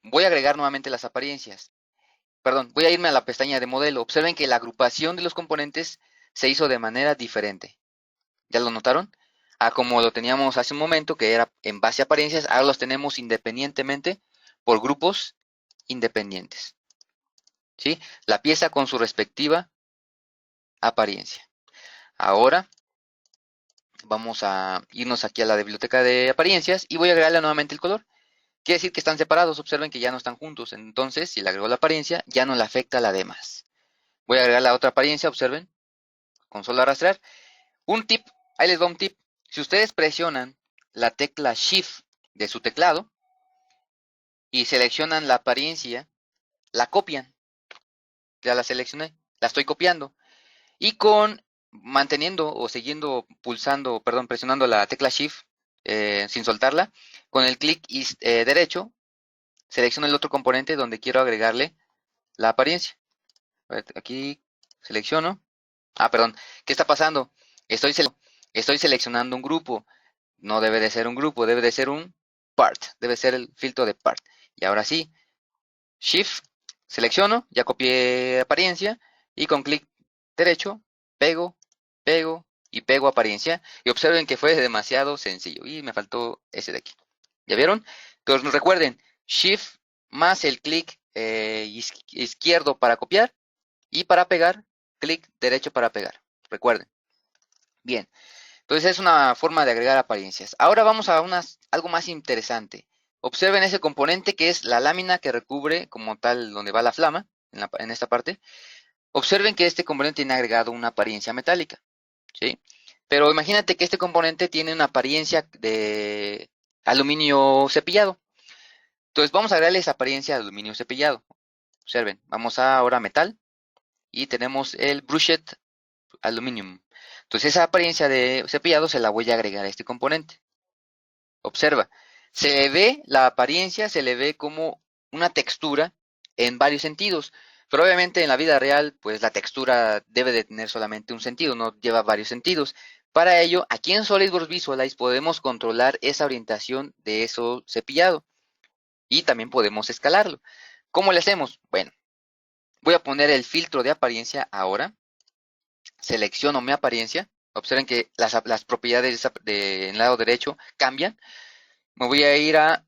voy a agregar nuevamente las apariencias. Perdón, voy a irme a la pestaña de modelo. Observen que la agrupación de los componentes se hizo de manera diferente. ¿Ya lo notaron? Como lo teníamos hace un momento, que era en base a apariencias, ahora los tenemos independientemente por grupos independientes. ¿Sí? La pieza con su respectiva apariencia. Ahora vamos a irnos aquí a la biblioteca de apariencias y voy a agregarle nuevamente el color. Quiere decir que están separados, observen que ya no están juntos. Entonces, si le agrego la apariencia, ya no le afecta a la demás. Voy a agregar la otra apariencia, observen, con solo arrastrar. Un tip, ahí les va un tip. Si ustedes presionan la tecla Shift de su teclado y seleccionan la apariencia, la copian. Ya la seleccioné, la estoy copiando. Y manteniendo o siguiendo pulsando, perdón, presionando la tecla Shift sin soltarla, con el clic derecho, selecciono el otro componente donde quiero agregarle la apariencia. Aquí selecciono. Perdón, ¿qué está pasando? Estoy seleccionando un grupo. No debe de ser un grupo, debe de ser un part. Debe ser el filtro de part. Y ahora sí, Shift, selecciono, ya copié apariencia y con clic derecho, pego, pego y pego apariencia. Y observen que fue demasiado sencillo y me faltó ese de aquí. ¿Ya vieron? Entonces recuerden, Shift más el clic izquierdo para copiar y para pegar, clic derecho para pegar. Recuerden. Bien, entonces es una forma de agregar apariencias. Ahora vamos a algo más interesante. Observen ese componente que es la lámina que recubre como tal donde va la flama, en esta parte. Observen que este componente tiene agregado una apariencia metálica, ¿sí? Pero imagínate que este componente tiene una apariencia de aluminio cepillado. Entonces vamos a agregarle esa apariencia de aluminio cepillado. Observen, vamos a ahora metal y tenemos el brushed aluminum. Entonces esa apariencia de cepillado se la voy a agregar a este componente. Observa, se le ve la apariencia, se le ve como una textura en varios sentidos. Pero obviamente en la vida real, pues la textura debe de tener solamente un sentido, no lleva varios sentidos. Para ello, aquí en SolidWorks Visualize podemos controlar esa orientación de eso cepillado. Y también podemos escalarlo. ¿Cómo le hacemos? Bueno, voy a poner el filtro de apariencia ahora. Selecciono mi apariencia. Observen que las propiedades en el lado derecho cambian. Me voy a ir a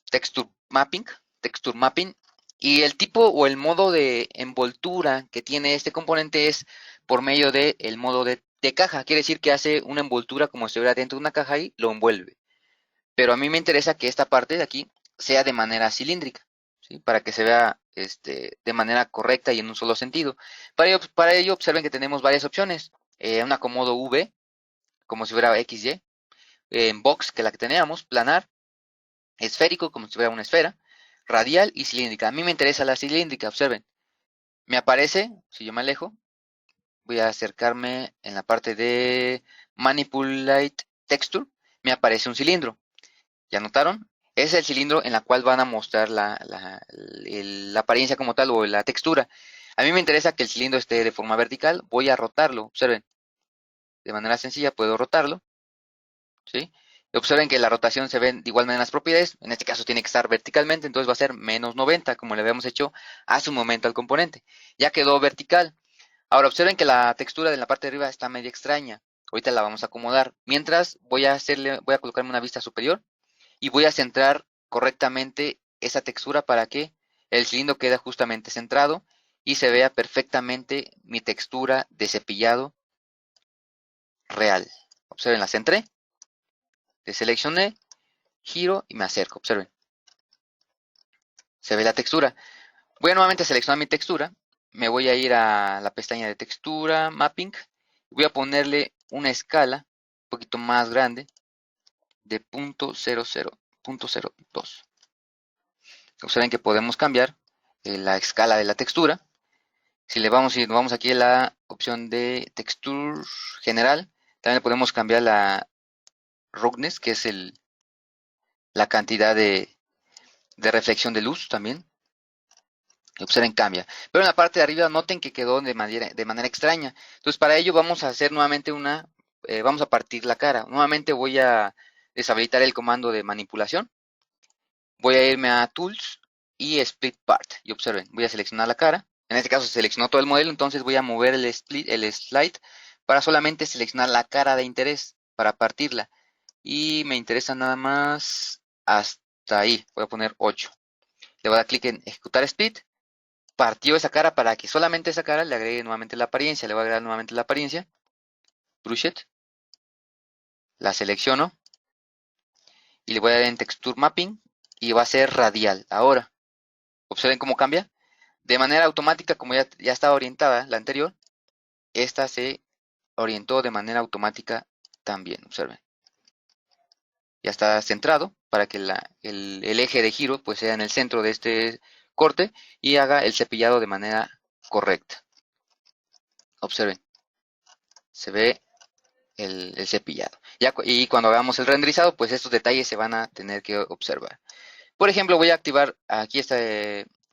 texture mapping, texture mapping, y el tipo o el modo de envoltura que tiene este componente es por medio del modo de caja. Quiere decir que hace una envoltura como si estuviera dentro de una caja y lo envuelve. Pero a mí me interesa que esta parte de aquí sea de manera cilíndrica, ¿sí? Para que se vea de manera correcta y en un solo sentido. Para ello observen que tenemos varias opciones. Un acomodo V, como si fuera XY, en box, que es la que teníamos, planar, esférico, como si fuera una esfera, radial y cilíndrica. A mí me interesa la cilíndrica, observen. Me aparece, si yo me alejo, voy a acercarme en la parte de Manipulate Texture, me aparece un cilindro. ¿Ya notaron? Es el cilindro en la cual van a mostrar la apariencia como tal o la textura. A mí me interesa que el cilindro esté de forma vertical. Voy a rotarlo. Observen. De manera sencilla puedo rotarlo. ¿Sí? Observen que la rotación se ve de igual manera en las propiedades. En este caso tiene que estar verticalmente. Entonces va a ser menos 90 como le habíamos hecho hace un momento al componente. Ya quedó vertical. Ahora observen que la textura de la parte de arriba está medio extraña. Ahorita la vamos a acomodar. Mientras voy a colocarme una vista superior y voy a centrar correctamente esa textura para que el cilindro quede justamente centrado y se vea perfectamente mi textura de cepillado real. Observen, la centré, deseleccioné, giro y me acerco. Observen, se ve la textura. Voy a nuevamente seleccionar mi textura. Me voy a ir a la pestaña de textura, mapping. Voy a ponerle una escala un poquito más grande de 0.02. Observen que podemos cambiar la escala de la textura. Si nos vamos aquí a la opción de texture general, también le podemos cambiar la roughness, que es la cantidad de reflexión de luz también. Observen, cambia. Pero en la parte de arriba noten que quedó de manera extraña. Entonces para ello vamos a hacer nuevamente vamos a partir la cara. Nuevamente voy a deshabilitar el comando de manipulación. Voy a irme a Tools y Split Part. Y observen, voy a seleccionar la cara. En este caso se seleccionó todo el modelo, entonces voy a mover el slide para solamente seleccionar la cara de interés, para partirla. Y me interesa nada más hasta ahí. Voy a poner 8. Le voy a dar clic en Ejecutar Split. Partió esa cara para que solamente esa cara le agregue nuevamente la apariencia. Le voy a agregar nuevamente la apariencia. Brush It. La selecciono. Y le voy a dar en Texture Mapping. Y va a ser radial. Ahora, observen cómo cambia. De manera automática, como ya estaba orientada la anterior, esta se orientó de manera automática también. Observen. Ya está centrado para que el eje de giro pues sea en el centro de este corte y haga el cepillado de manera correcta. Observen. Se ve el cepillado. Y cuando hagamos el renderizado, pues estos detalles se van a tener que observar. Por ejemplo, voy a activar aquí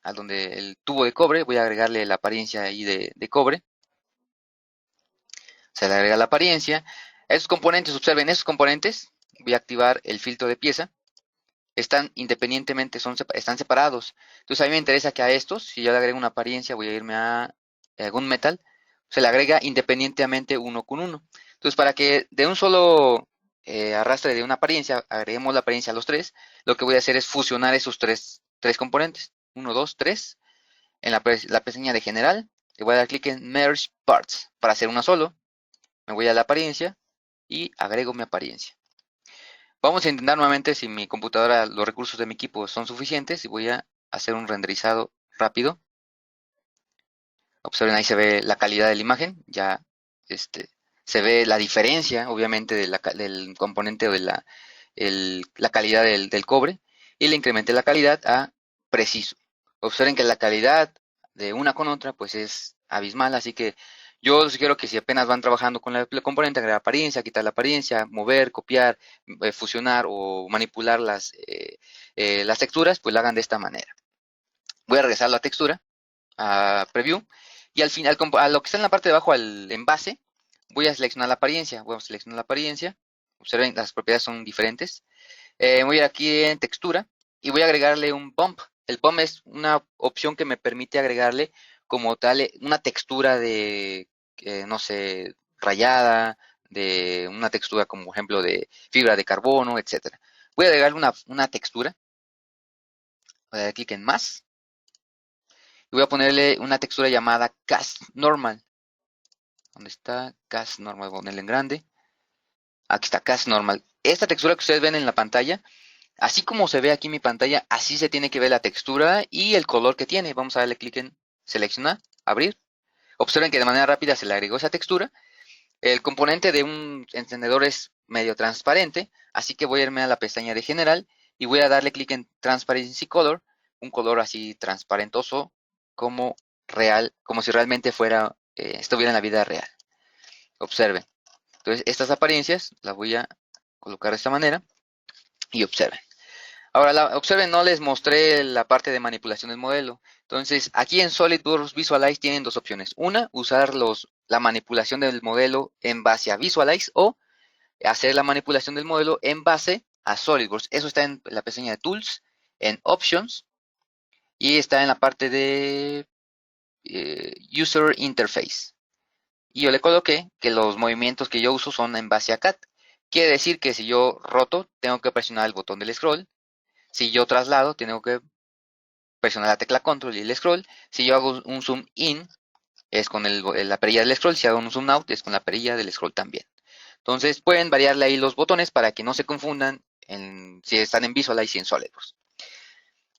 a donde el tubo de cobre, voy a agregarle la apariencia ahí de cobre. Se le agrega la apariencia. Esos componentes, observen, esos componentes, voy a activar el filtro de pieza. Están independientemente, están separados. Entonces a mí me interesa que a estos, si yo le agrego una apariencia, voy a irme a algún metal, se le agrega independientemente uno con uno. Entonces para que de un solo arrastre de una apariencia, agreguemos la apariencia a los tres, lo que voy a hacer es fusionar esos tres componentes. 1, 2, 3. En la pestaña de general, le voy a dar clic en Merge Parts para hacer uno solo. Me voy a la apariencia y agrego mi apariencia. Vamos a intentar nuevamente si mi computadora, los recursos de mi equipo son suficientes y voy a hacer un renderizado rápido. Observen, ahí se ve la calidad de la imagen, ya se ve la diferencia obviamente del componente o de la calidad del cobre y le incrementé la calidad a preciso. Observen que la calidad de una con otra pues es abismal, así que yo les sugiero que si apenas van trabajando con la componente, agregar apariencia, quitar la apariencia, mover, copiar, fusionar o manipular las texturas, pues lo hagan de esta manera. Voy a regresar a la textura, a Preview, y al final, a lo que está en la parte de abajo, al envase, voy a seleccionar la apariencia. Voy a seleccionar la apariencia. Observen, las propiedades son diferentes. Voy a ir aquí en textura y voy a agregarle un bump. El bump es una opción que me permite agregarle como tal una textura no sé, rayada, de una textura como por ejemplo de fibra de carbono, etcétera. Voy a agregar una textura, voy a dar clic en más, y voy a ponerle una textura llamada Cast Normal. ¿Dónde está? Cast Normal, voy a ponerle en grande. Aquí está Cast Normal. Esta textura que ustedes ven en la pantalla, así como se ve aquí en mi pantalla, así se tiene que ver la textura y el color que tiene. Vamos a darle clic en seleccionar, abrir. Observen que de manera rápida se le agregó esa textura. El componente de un encendedor es medio transparente, así que voy a irme a la pestaña de general y voy a darle clic en Transparency Color, un color así transparentoso como real, como si realmente fuera, estuviera en la vida real. Observen. Entonces estas apariencias las voy a colocar de esta manera y observen. Ahora, observen, no les mostré la parte de manipulación del modelo. Entonces, aquí en SolidWorks Visualize tienen dos opciones. Una, usar la manipulación del modelo en base a Visualize o hacer la manipulación del modelo en base a SolidWorks. Eso está en la pestaña de Tools, en Options y está en la parte de User Interface. Y yo le coloqué que los movimientos que yo uso son en base a CAD. Quiere decir que si yo roto, tengo que presionar el botón del scroll. Si yo traslado, tengo que presionar la tecla control y el scroll. Si yo hago un zoom in, es con la perilla del scroll. Si hago un zoom out, es con la perilla del scroll también. Entonces pueden variarle ahí los botones para que no se confundan si están en Visualize y en SolidWorks.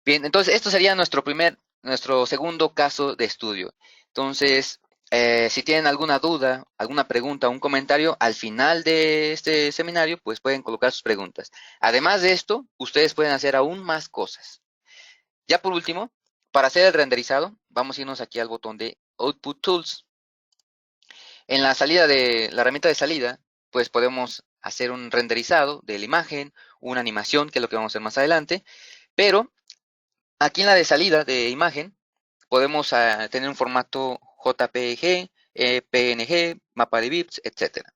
Bien, entonces esto sería nuestro segundo caso de estudio. Entonces, si tienen alguna duda, alguna pregunta o un comentario, al final de este seminario, pues pueden colocar sus preguntas. Además de esto, ustedes pueden hacer aún más cosas. Ya por último, para hacer el renderizado, vamos a irnos aquí al botón de Output Tools. En la salida de la herramienta de salida, pues podemos hacer un renderizado de la imagen, una animación, que es lo que vamos a hacer más adelante, pero aquí en la de salida de imagen, podemos tener un formato JPG, PNG, mapa de bits, etc.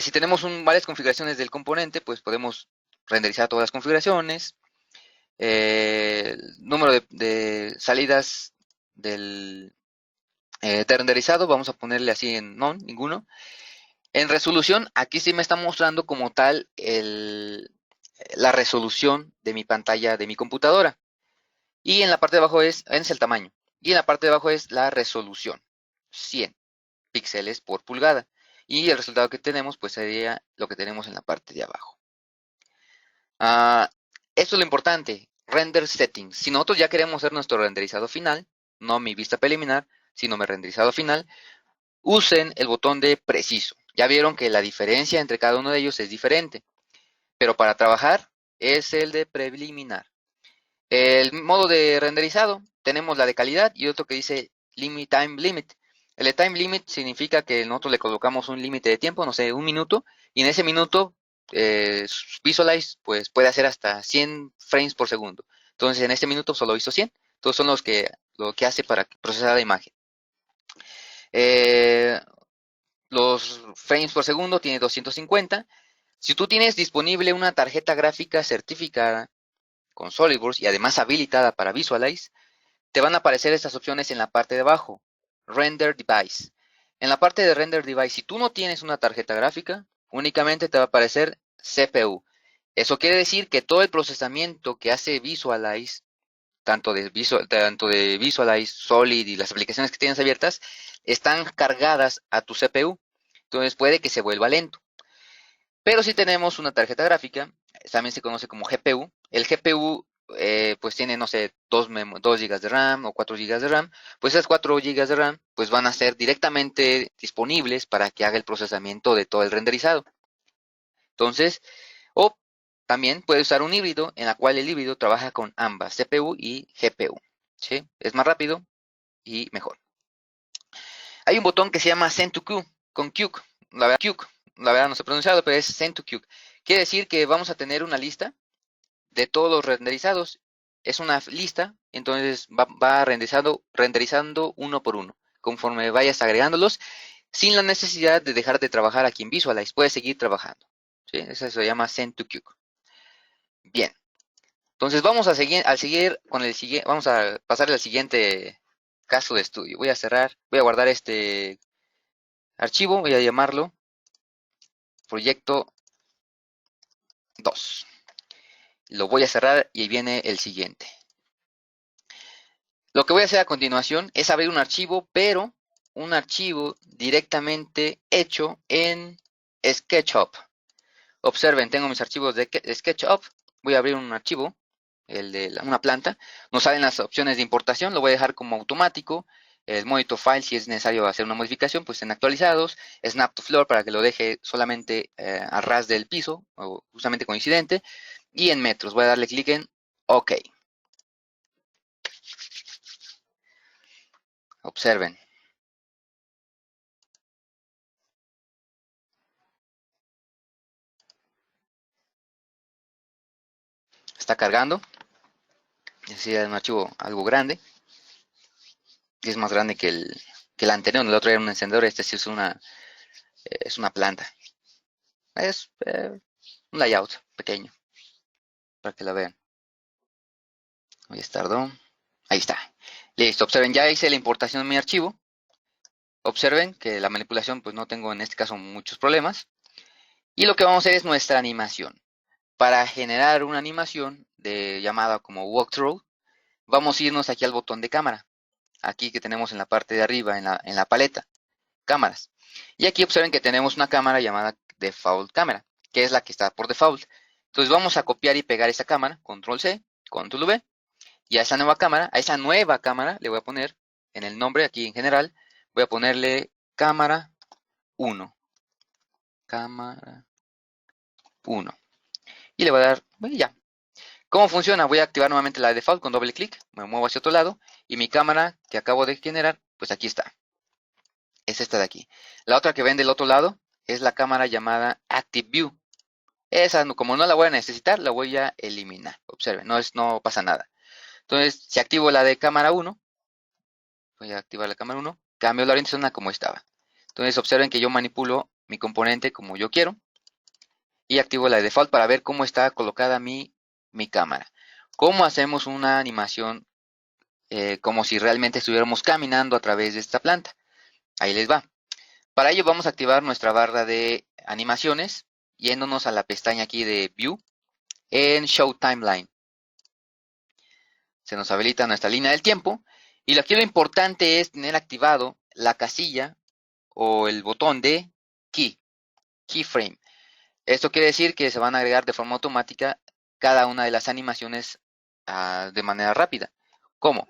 Si tenemos varias configuraciones del componente, pues podemos renderizar todas las configuraciones, el número de salidas de renderizado, vamos a ponerle así en none, ninguno. En resolución, aquí sí me está mostrando como tal la resolución de mi pantalla de mi computadora. Y en la parte de abajo es el tamaño. Y en la parte de abajo es la resolución. 100 píxeles por pulgada. Y el resultado que tenemos pues sería lo que tenemos en la parte de abajo. Esto es lo importante. Render settings. Si nosotros ya queremos hacer nuestro renderizado final, no mi vista preliminar, sino mi renderizado final, usen el botón de preciso. Ya vieron que la diferencia entre cada uno de ellos es diferente. Pero para trabajar es el de preliminar. El modo de renderizado, tenemos la de calidad y otro que dice Time Limit. El de Time Limit significa que nosotros le colocamos un límite de tiempo, no sé, un minuto, y en ese minuto Visualize pues puede hacer hasta 100 frames por segundo. Entonces en este minuto solo hizo 100. Entonces son lo que hace para procesar la imagen. Los frames por segundo tiene 250. Si tú tienes disponible una tarjeta gráfica certificada con SolidWorks y además habilitada para Visualize, te van a aparecer estas opciones en la parte de abajo. Render Device. En la parte de Render Device, si tú no tienes una tarjeta gráfica, únicamente te va a aparecer CPU. Eso quiere decir que todo el procesamiento que hace Visualize, tanto de Visualize, Solid y las aplicaciones que tienes abiertas, están cargadas a tu CPU. Entonces puede que se vuelva lento. Pero si tenemos una tarjeta gráfica, también se conoce como GPU. El GPU pues tiene, no sé, 2 GB de RAM o 4 GB de RAM. Pues esas 4 GB de RAM pues van a ser directamente disponibles para que haga el procesamiento de todo el renderizado. Entonces, o también puede usar un híbrido en la cual el híbrido trabaja con ambas, CPU y GPU. ¿Sí? Es más rápido y mejor. Hay un botón que se llama Send to Queue, con Qt. La verdad no sé pronunciarlo, pero es Send to Queue. Quiere decir que vamos a tener una lista de todos los renderizados. Es una lista, entonces va renderizando uno por uno, conforme vayas agregándolos, sin la necesidad de dejar de trabajar aquí en Visualize. Puedes seguir trabajando. ¿Sí? Eso se llama Send to Queue. Bien. Entonces vamos a seguir vamos a pasar al siguiente caso de estudio. Voy a cerrar, voy a guardar este archivo, voy a llamarlo proyecto 2. Lo voy a cerrar y ahí viene el siguiente. Lo que voy a hacer a continuación es abrir un archivo, pero un archivo directamente hecho en SketchUp. Observen, tengo mis archivos de SketchUp. Voy a abrir un archivo, el de una planta. Nos salen las opciones de importación, lo voy a dejar como automático. El Monitor File, si es necesario hacer una modificación, pues estén actualizados. Snap to Floor para que lo deje solamente a ras del piso, o justamente coincidente. Y en metros, voy a darle clic en OK. Observen. Está cargando. Es un archivo algo grande. Es más grande que el anterior. El otro era un encendedor. Este sí es una planta. Es un layout pequeño. Para que lo vean. Voy a tardó. Ahí está. Listo. Observen, ya hice la importación de mi archivo. Observen que la manipulación, pues no tengo en este caso muchos problemas. Y lo que vamos a hacer es nuestra animación. Para generar una animación llamada como walkthrough, vamos a irnos aquí al botón de cámara. Aquí que tenemos en la parte de arriba, en la paleta. Cámaras. Y aquí observen que tenemos una cámara llamada Default Camera, que es la que está por default. Entonces vamos a copiar y pegar esa cámara, Control C, Control V, y a esa nueva cámara, le voy a poner en el nombre aquí en general, voy a ponerle cámara 1. Cámara 1. Y le voy a dar, bueno, ya. ¿Cómo funciona? Voy a activar nuevamente la default con doble clic, me muevo hacia otro lado, y mi cámara que acabo de generar, pues aquí está. Es esta de aquí. La otra que ven del otro lado es la cámara llamada Active View. Esa, como no la voy a necesitar, la voy a eliminar. Observen, no pasa nada. Entonces, si activo la de cámara 1, voy a activar la cámara 1, cambio la orientación a como estaba. Entonces, observen que yo manipulo mi componente como yo quiero y activo la de default para ver cómo está colocada mi cámara. ¿Cómo hacemos una animación como si realmente estuviéramos caminando a través de esta planta? Ahí les va. Para ello vamos a activar nuestra barra de animaciones, yéndonos a la pestaña aquí de View en Show Timeline. Se nos habilita nuestra línea del tiempo y aquí lo importante es tener activado la casilla o el botón de Keyframe. Esto quiere decir que se van a agregar de forma automática cada una de las animaciones de manera rápida. ¿Cómo?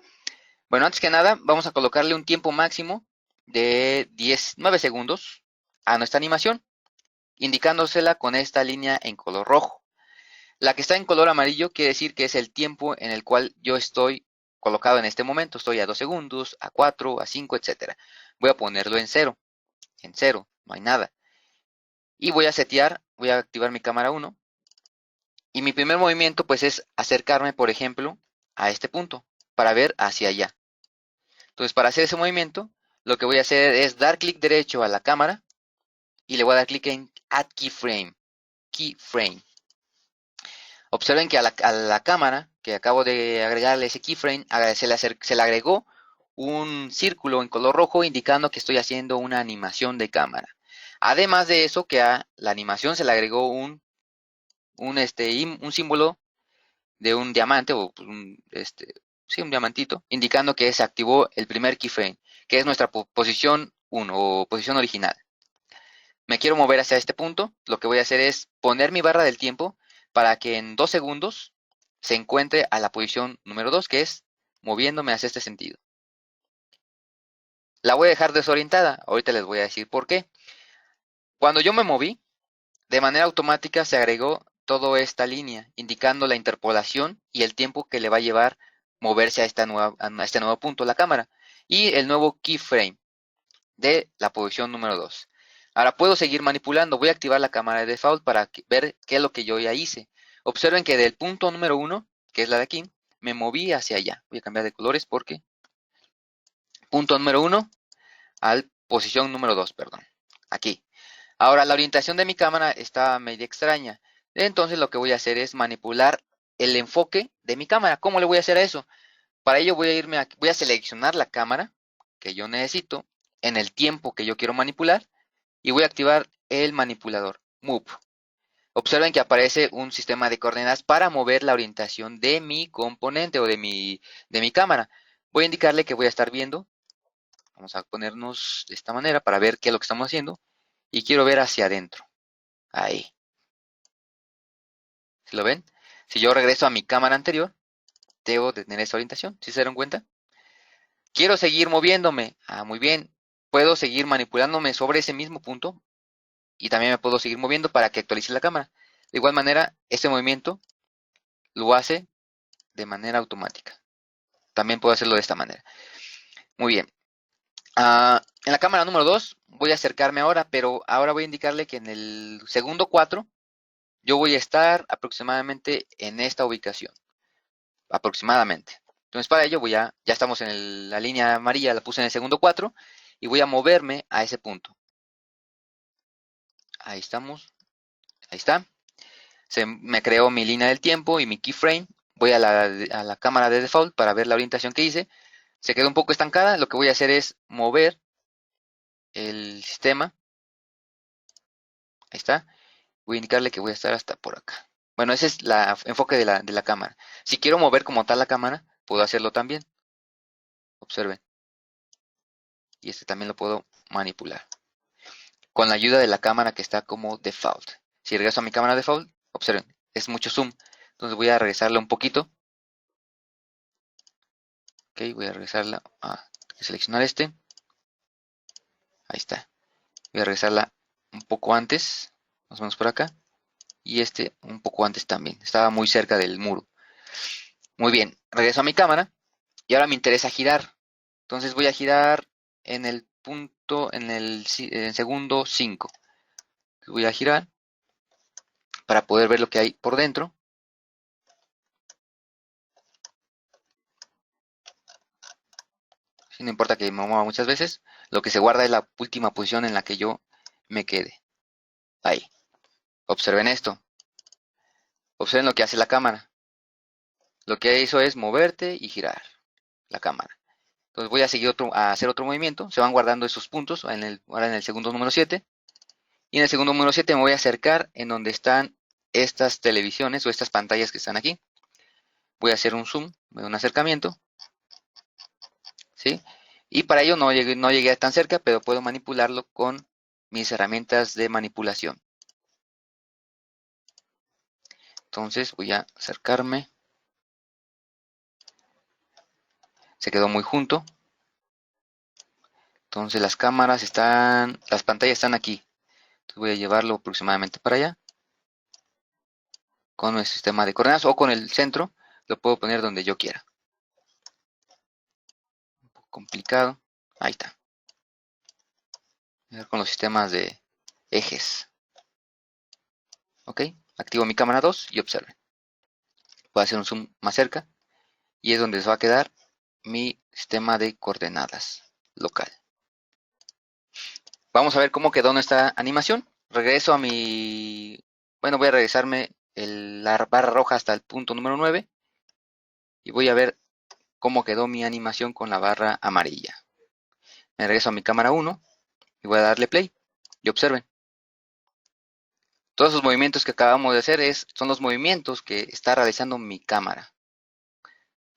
Bueno, antes que nada vamos a colocarle un tiempo máximo de 9 segundos a nuestra animación, indicándosela con esta línea en color rojo. La que está en color amarillo quiere decir que es el tiempo en el cual yo estoy colocado en este momento. Estoy a 2 segundos, a 4, a 5, etc. Voy a ponerlo en 0. En 0, no hay nada. Y voy a setear, voy a activar mi cámara 1. Y mi primer movimiento pues es acercarme, por ejemplo, a este punto para ver hacia allá. Entonces, para hacer ese movimiento, lo que voy a hacer es dar clic derecho a la cámara y le voy a dar clic en Add Keyframe. Keyframe. Observen que a la cámara que acabo de agregarle ese keyframe, se le agregó un círculo en color rojo indicando que estoy haciendo una animación de cámara. Además de eso, que a la animación se le agregó un símbolo de un diamante o un diamantito, indicando que se activó el primer keyframe, que es nuestra posición 1 o posición original. Me quiero mover hacia este punto, lo que voy a hacer es poner mi barra del tiempo para que en 2 segundos se encuentre a la posición número 2, que es moviéndome hacia este sentido. La voy a dejar desorientada, ahorita les voy a decir por qué. Cuando yo me moví, de manera automática se agregó toda esta línea, indicando la interpolación y el tiempo que le va a llevar moverse a este nuevo punto la cámara, y el nuevo keyframe de la posición número 2. Ahora puedo seguir manipulando. Voy a activar la cámara de default para ver qué es lo que yo ya hice. Observen que del punto número 1, que es la de aquí, me moví hacia allá. Voy a cambiar de colores porque punto número 1 al posición número 2, perdón. Aquí. Ahora la orientación de mi cámara está medio extraña. Entonces lo que voy a hacer es manipular el enfoque de mi cámara. ¿Cómo le voy a hacer a eso? Para ello voy a seleccionar la cámara que yo necesito en el tiempo que yo quiero manipular y voy a activar el manipulador Move. Observen que aparece un sistema de coordenadas para mover la orientación de mi componente o de mi cámara. Voy a indicarle que voy a estar viendo. Vamos a ponernos de esta manera para ver qué es lo que estamos haciendo. Y quiero ver hacia adentro. Ahí. ¿Sí lo ven? Si yo regreso a mi cámara anterior, debo de tener esa orientación. ¿Sí se dieron cuenta? Quiero seguir moviéndome. Ah, muy bien. Puedo seguir manipulándome sobre ese mismo punto. Y también me puedo seguir moviendo para que actualice la cámara. De igual manera, este movimiento lo hace de manera automática. También puedo hacerlo de esta manera. Muy bien. En la cámara número 2 voy a acercarme ahora, pero ahora voy a indicarle que en el segundo 4 yo voy a estar aproximadamente en esta ubicación. Aproximadamente. Entonces para ello ya estamos en la línea amarilla, la puse en el segundo 4 y voy a moverme a ese punto. Ahí estamos. Ahí está. Me creó mi línea del tiempo y mi keyframe. Voy a la cámara de default para ver la orientación que hice. Se quedó un poco estancada. Lo que voy a hacer es mover el sistema. Ahí está. Voy a indicarle que voy a estar hasta por acá. Bueno, ese es el enfoque de la cámara. Si quiero mover como tal la cámara, puedo hacerlo también. Observen. Y este también lo puedo manipular. Con la ayuda de la cámara que está como default. Si regreso a mi cámara default, observen, es mucho zoom. Entonces voy a regresarla un poquito. Ok, voy a regresarla a seleccionar este. Ahí está. Voy a regresarla un poco antes, más o menos por acá. Y este un poco antes también. Estaba muy cerca del muro. Muy bien, regreso a mi cámara. Y ahora me interesa girar. Entonces voy a girar en el punto, en el segundo 5. Voy a girar para poder ver lo que hay por dentro. No importa que me mueva muchas veces, lo que se guarda es la última posición en la que yo me quede. Ahí. Observen esto. Observen lo que hace la cámara. Lo que hizo es moverte y girar la cámara. Entonces voy a seguir a hacer otro movimiento. Se van guardando esos puntos. Ahora en el segundo número 7. Y en el segundo número 7 me voy a acercar en donde están estas televisiones o estas pantallas que están aquí. Voy a hacer un zoom, un acercamiento. ¿Sí? Y para ello no llegué tan cerca, pero puedo manipularlo con mis herramientas de manipulación. Entonces voy a acercarme. Se quedó muy junto. Entonces las pantallas están aquí. Entonces voy a llevarlo aproximadamente para allá. Con el sistema de coordenadas o con el centro. Lo puedo poner donde yo quiera. Un poco complicado. Ahí está. Voy a ver con los sistemas de ejes. Ok. Activo mi cámara 2 y observen. Voy a hacer un zoom más cerca. Y es donde se va a quedar mi sistema de coordenadas local. Vamos a ver cómo quedó nuestra animación. Regreso a bueno, voy a regresarme la barra roja hasta el punto número 9. Y voy a ver cómo quedó mi animación con la barra amarilla. Me regreso a mi cámara 1 y voy a darle play. Y observen. Todos esos movimientos que acabamos de hacer son los movimientos que está realizando mi cámara.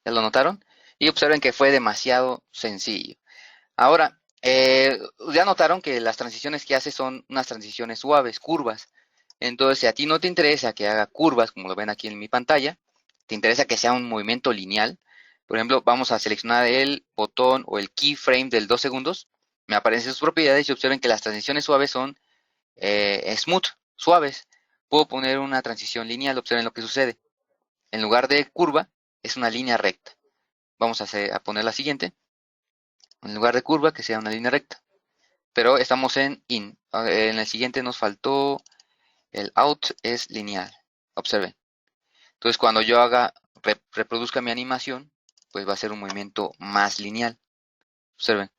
¿Ya lo notaron? Y observen que fue demasiado sencillo. Ahora, ya notaron que las transiciones que hace son unas transiciones suaves, curvas. Entonces, si a ti no te interesa que haga curvas, como lo ven aquí en mi pantalla, te interesa que sea un movimiento lineal. Por ejemplo, vamos a seleccionar el botón o el keyframe del 2 segundos. Me aparecen sus propiedades y observen que las transiciones suaves son smooth, suaves. Puedo poner una transición lineal, observen lo que sucede. En lugar de curva, es una línea recta. Vamos a poner la siguiente. En lugar de curva, que sea una línea recta. Pero estamos en in. En el siguiente nos faltó el out es lineal. Observen. Entonces cuando yo reproduzca mi animación, pues va a ser un movimiento más lineal. Observen.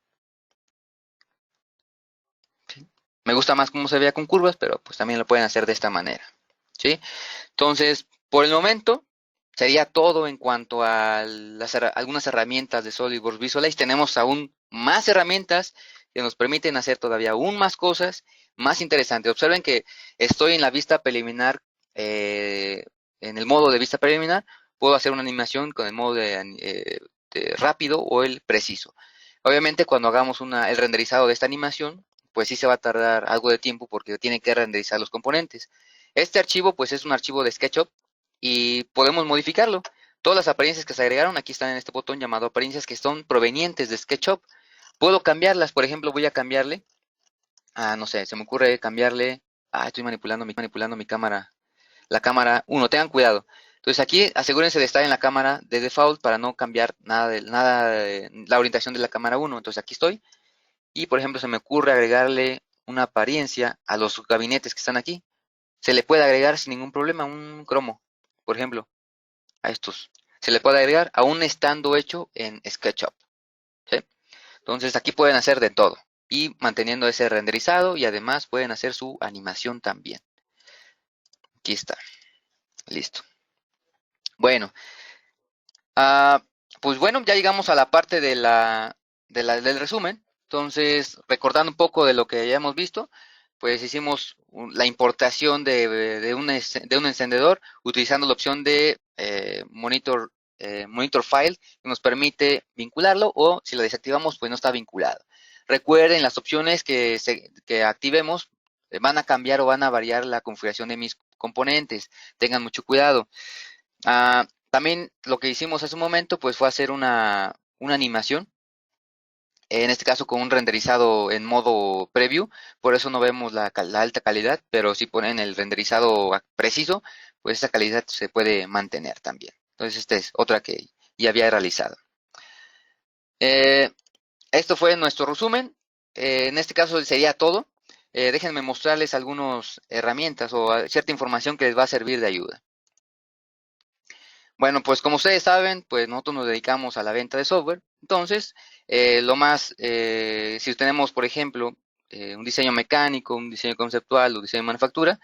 ¿Sí? Me gusta más cómo se vea con curvas, pero pues también lo pueden hacer de esta manera. ¿Sí? Entonces, por el momento, sería todo en cuanto a algunas herramientas de SolidWorks Visualize. Tenemos aún más herramientas que nos permiten hacer todavía aún más cosas más interesantes. Observen que estoy en la vista preliminar, en el modo de vista preliminar. Puedo hacer una animación con el modo de rápido o el preciso. Obviamente cuando hagamos el renderizado de esta animación, pues sí se va a tardar algo de tiempo porque tiene que renderizar los componentes. Este archivo pues es un archivo de SketchUp y podemos modificarlo. Todas las apariencias que se agregaron aquí están en este botón llamado apariencias que son provenientes de SketchUp. Puedo cambiarlas, por ejemplo, voy a cambiarle, no sé, se me ocurre cambiarle, estoy manipulando mi cámara, la cámara 1, tengan cuidado. Entonces aquí asegúrense de estar en la cámara de default para no cambiar nada de la orientación de la cámara 1. Entonces aquí estoy y por ejemplo se me ocurre agregarle una apariencia a los gabinetes que están aquí. Se le puede agregar sin ningún problema un cromo, por ejemplo, a estos. Se le puede agregar aún estando hecho en SketchUp, ¿sí? Entonces aquí pueden hacer de todo y manteniendo ese renderizado y además pueden hacer su animación también. Aquí está, listo. Bueno, ah, pues bueno, ya llegamos a la parte del resumen. Entonces, recordando un poco de lo que ya hemos visto, pues hicimos la importación de un encendedor utilizando la opción de monitor file, que nos permite vincularlo, o si lo desactivamos, pues no está vinculado. Recuerden, las opciones que activemos van a cambiar o van a variar la configuración de mis componentes. Tengan mucho cuidado. También lo que hicimos hace un momento pues fue hacer una animación, en este caso con un renderizado en modo preview, por eso no vemos la alta calidad, pero si ponen el renderizado preciso, pues esa calidad se puede mantener también. Entonces esta es otra que ya había realizado. Eh, Esto fue nuestro resumen. En este caso sería todo. Déjenme mostrarles algunas herramientas o cierta información que les va a servir de ayuda. Bueno, pues como ustedes saben, pues nosotros nos dedicamos a la venta de software. Entonces, si tenemos, por ejemplo, un diseño mecánico, un diseño conceptual o diseño de manufactura,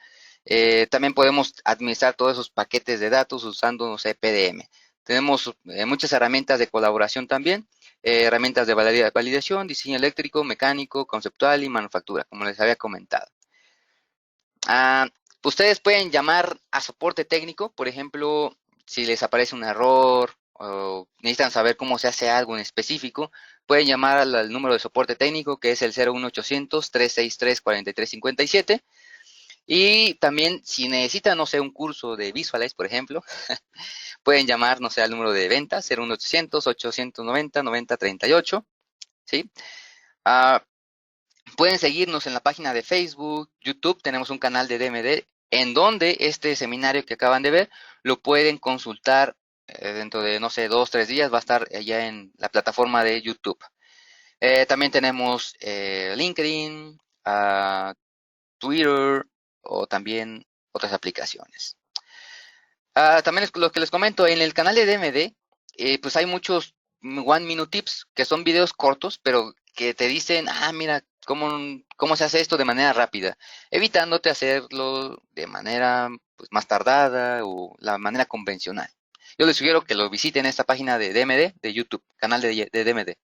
también podemos administrar todos esos paquetes de datos usando, no sé, PDM. Tenemos muchas herramientas de colaboración también, herramientas de validación, diseño eléctrico, mecánico, conceptual y manufactura, como les había comentado. Ah, Ustedes pueden llamar a soporte técnico, por ejemplo, si les aparece un error o necesitan saber cómo se hace algo en específico, pueden llamar al número de soporte técnico que es el 01800-363-4357. Y también si necesitan, no sé, un curso de Visualize, por ejemplo, pueden llamar, no sé, al número de venta 01800-890-9038, ¿sí? Ah, Pueden seguirnos en la página de Facebook, YouTube, tenemos un canal de DMD en donde este seminario que acaban de ver lo pueden consultar dentro de, no sé, 2, 3 días, va a estar ya en la plataforma de YouTube. También tenemos LinkedIn, Twitter o también otras aplicaciones. También lo que les comento, en el canal de DMD, pues hay muchos One Minute Tips, que son videos cortos, pero que te dicen, mira, cómo se hace esto de manera rápida, evitándote hacerlo de manera pues, más tardada o la manera convencional. Yo les sugiero que lo visiten esta página de DMD, de YouTube, canal de DMD.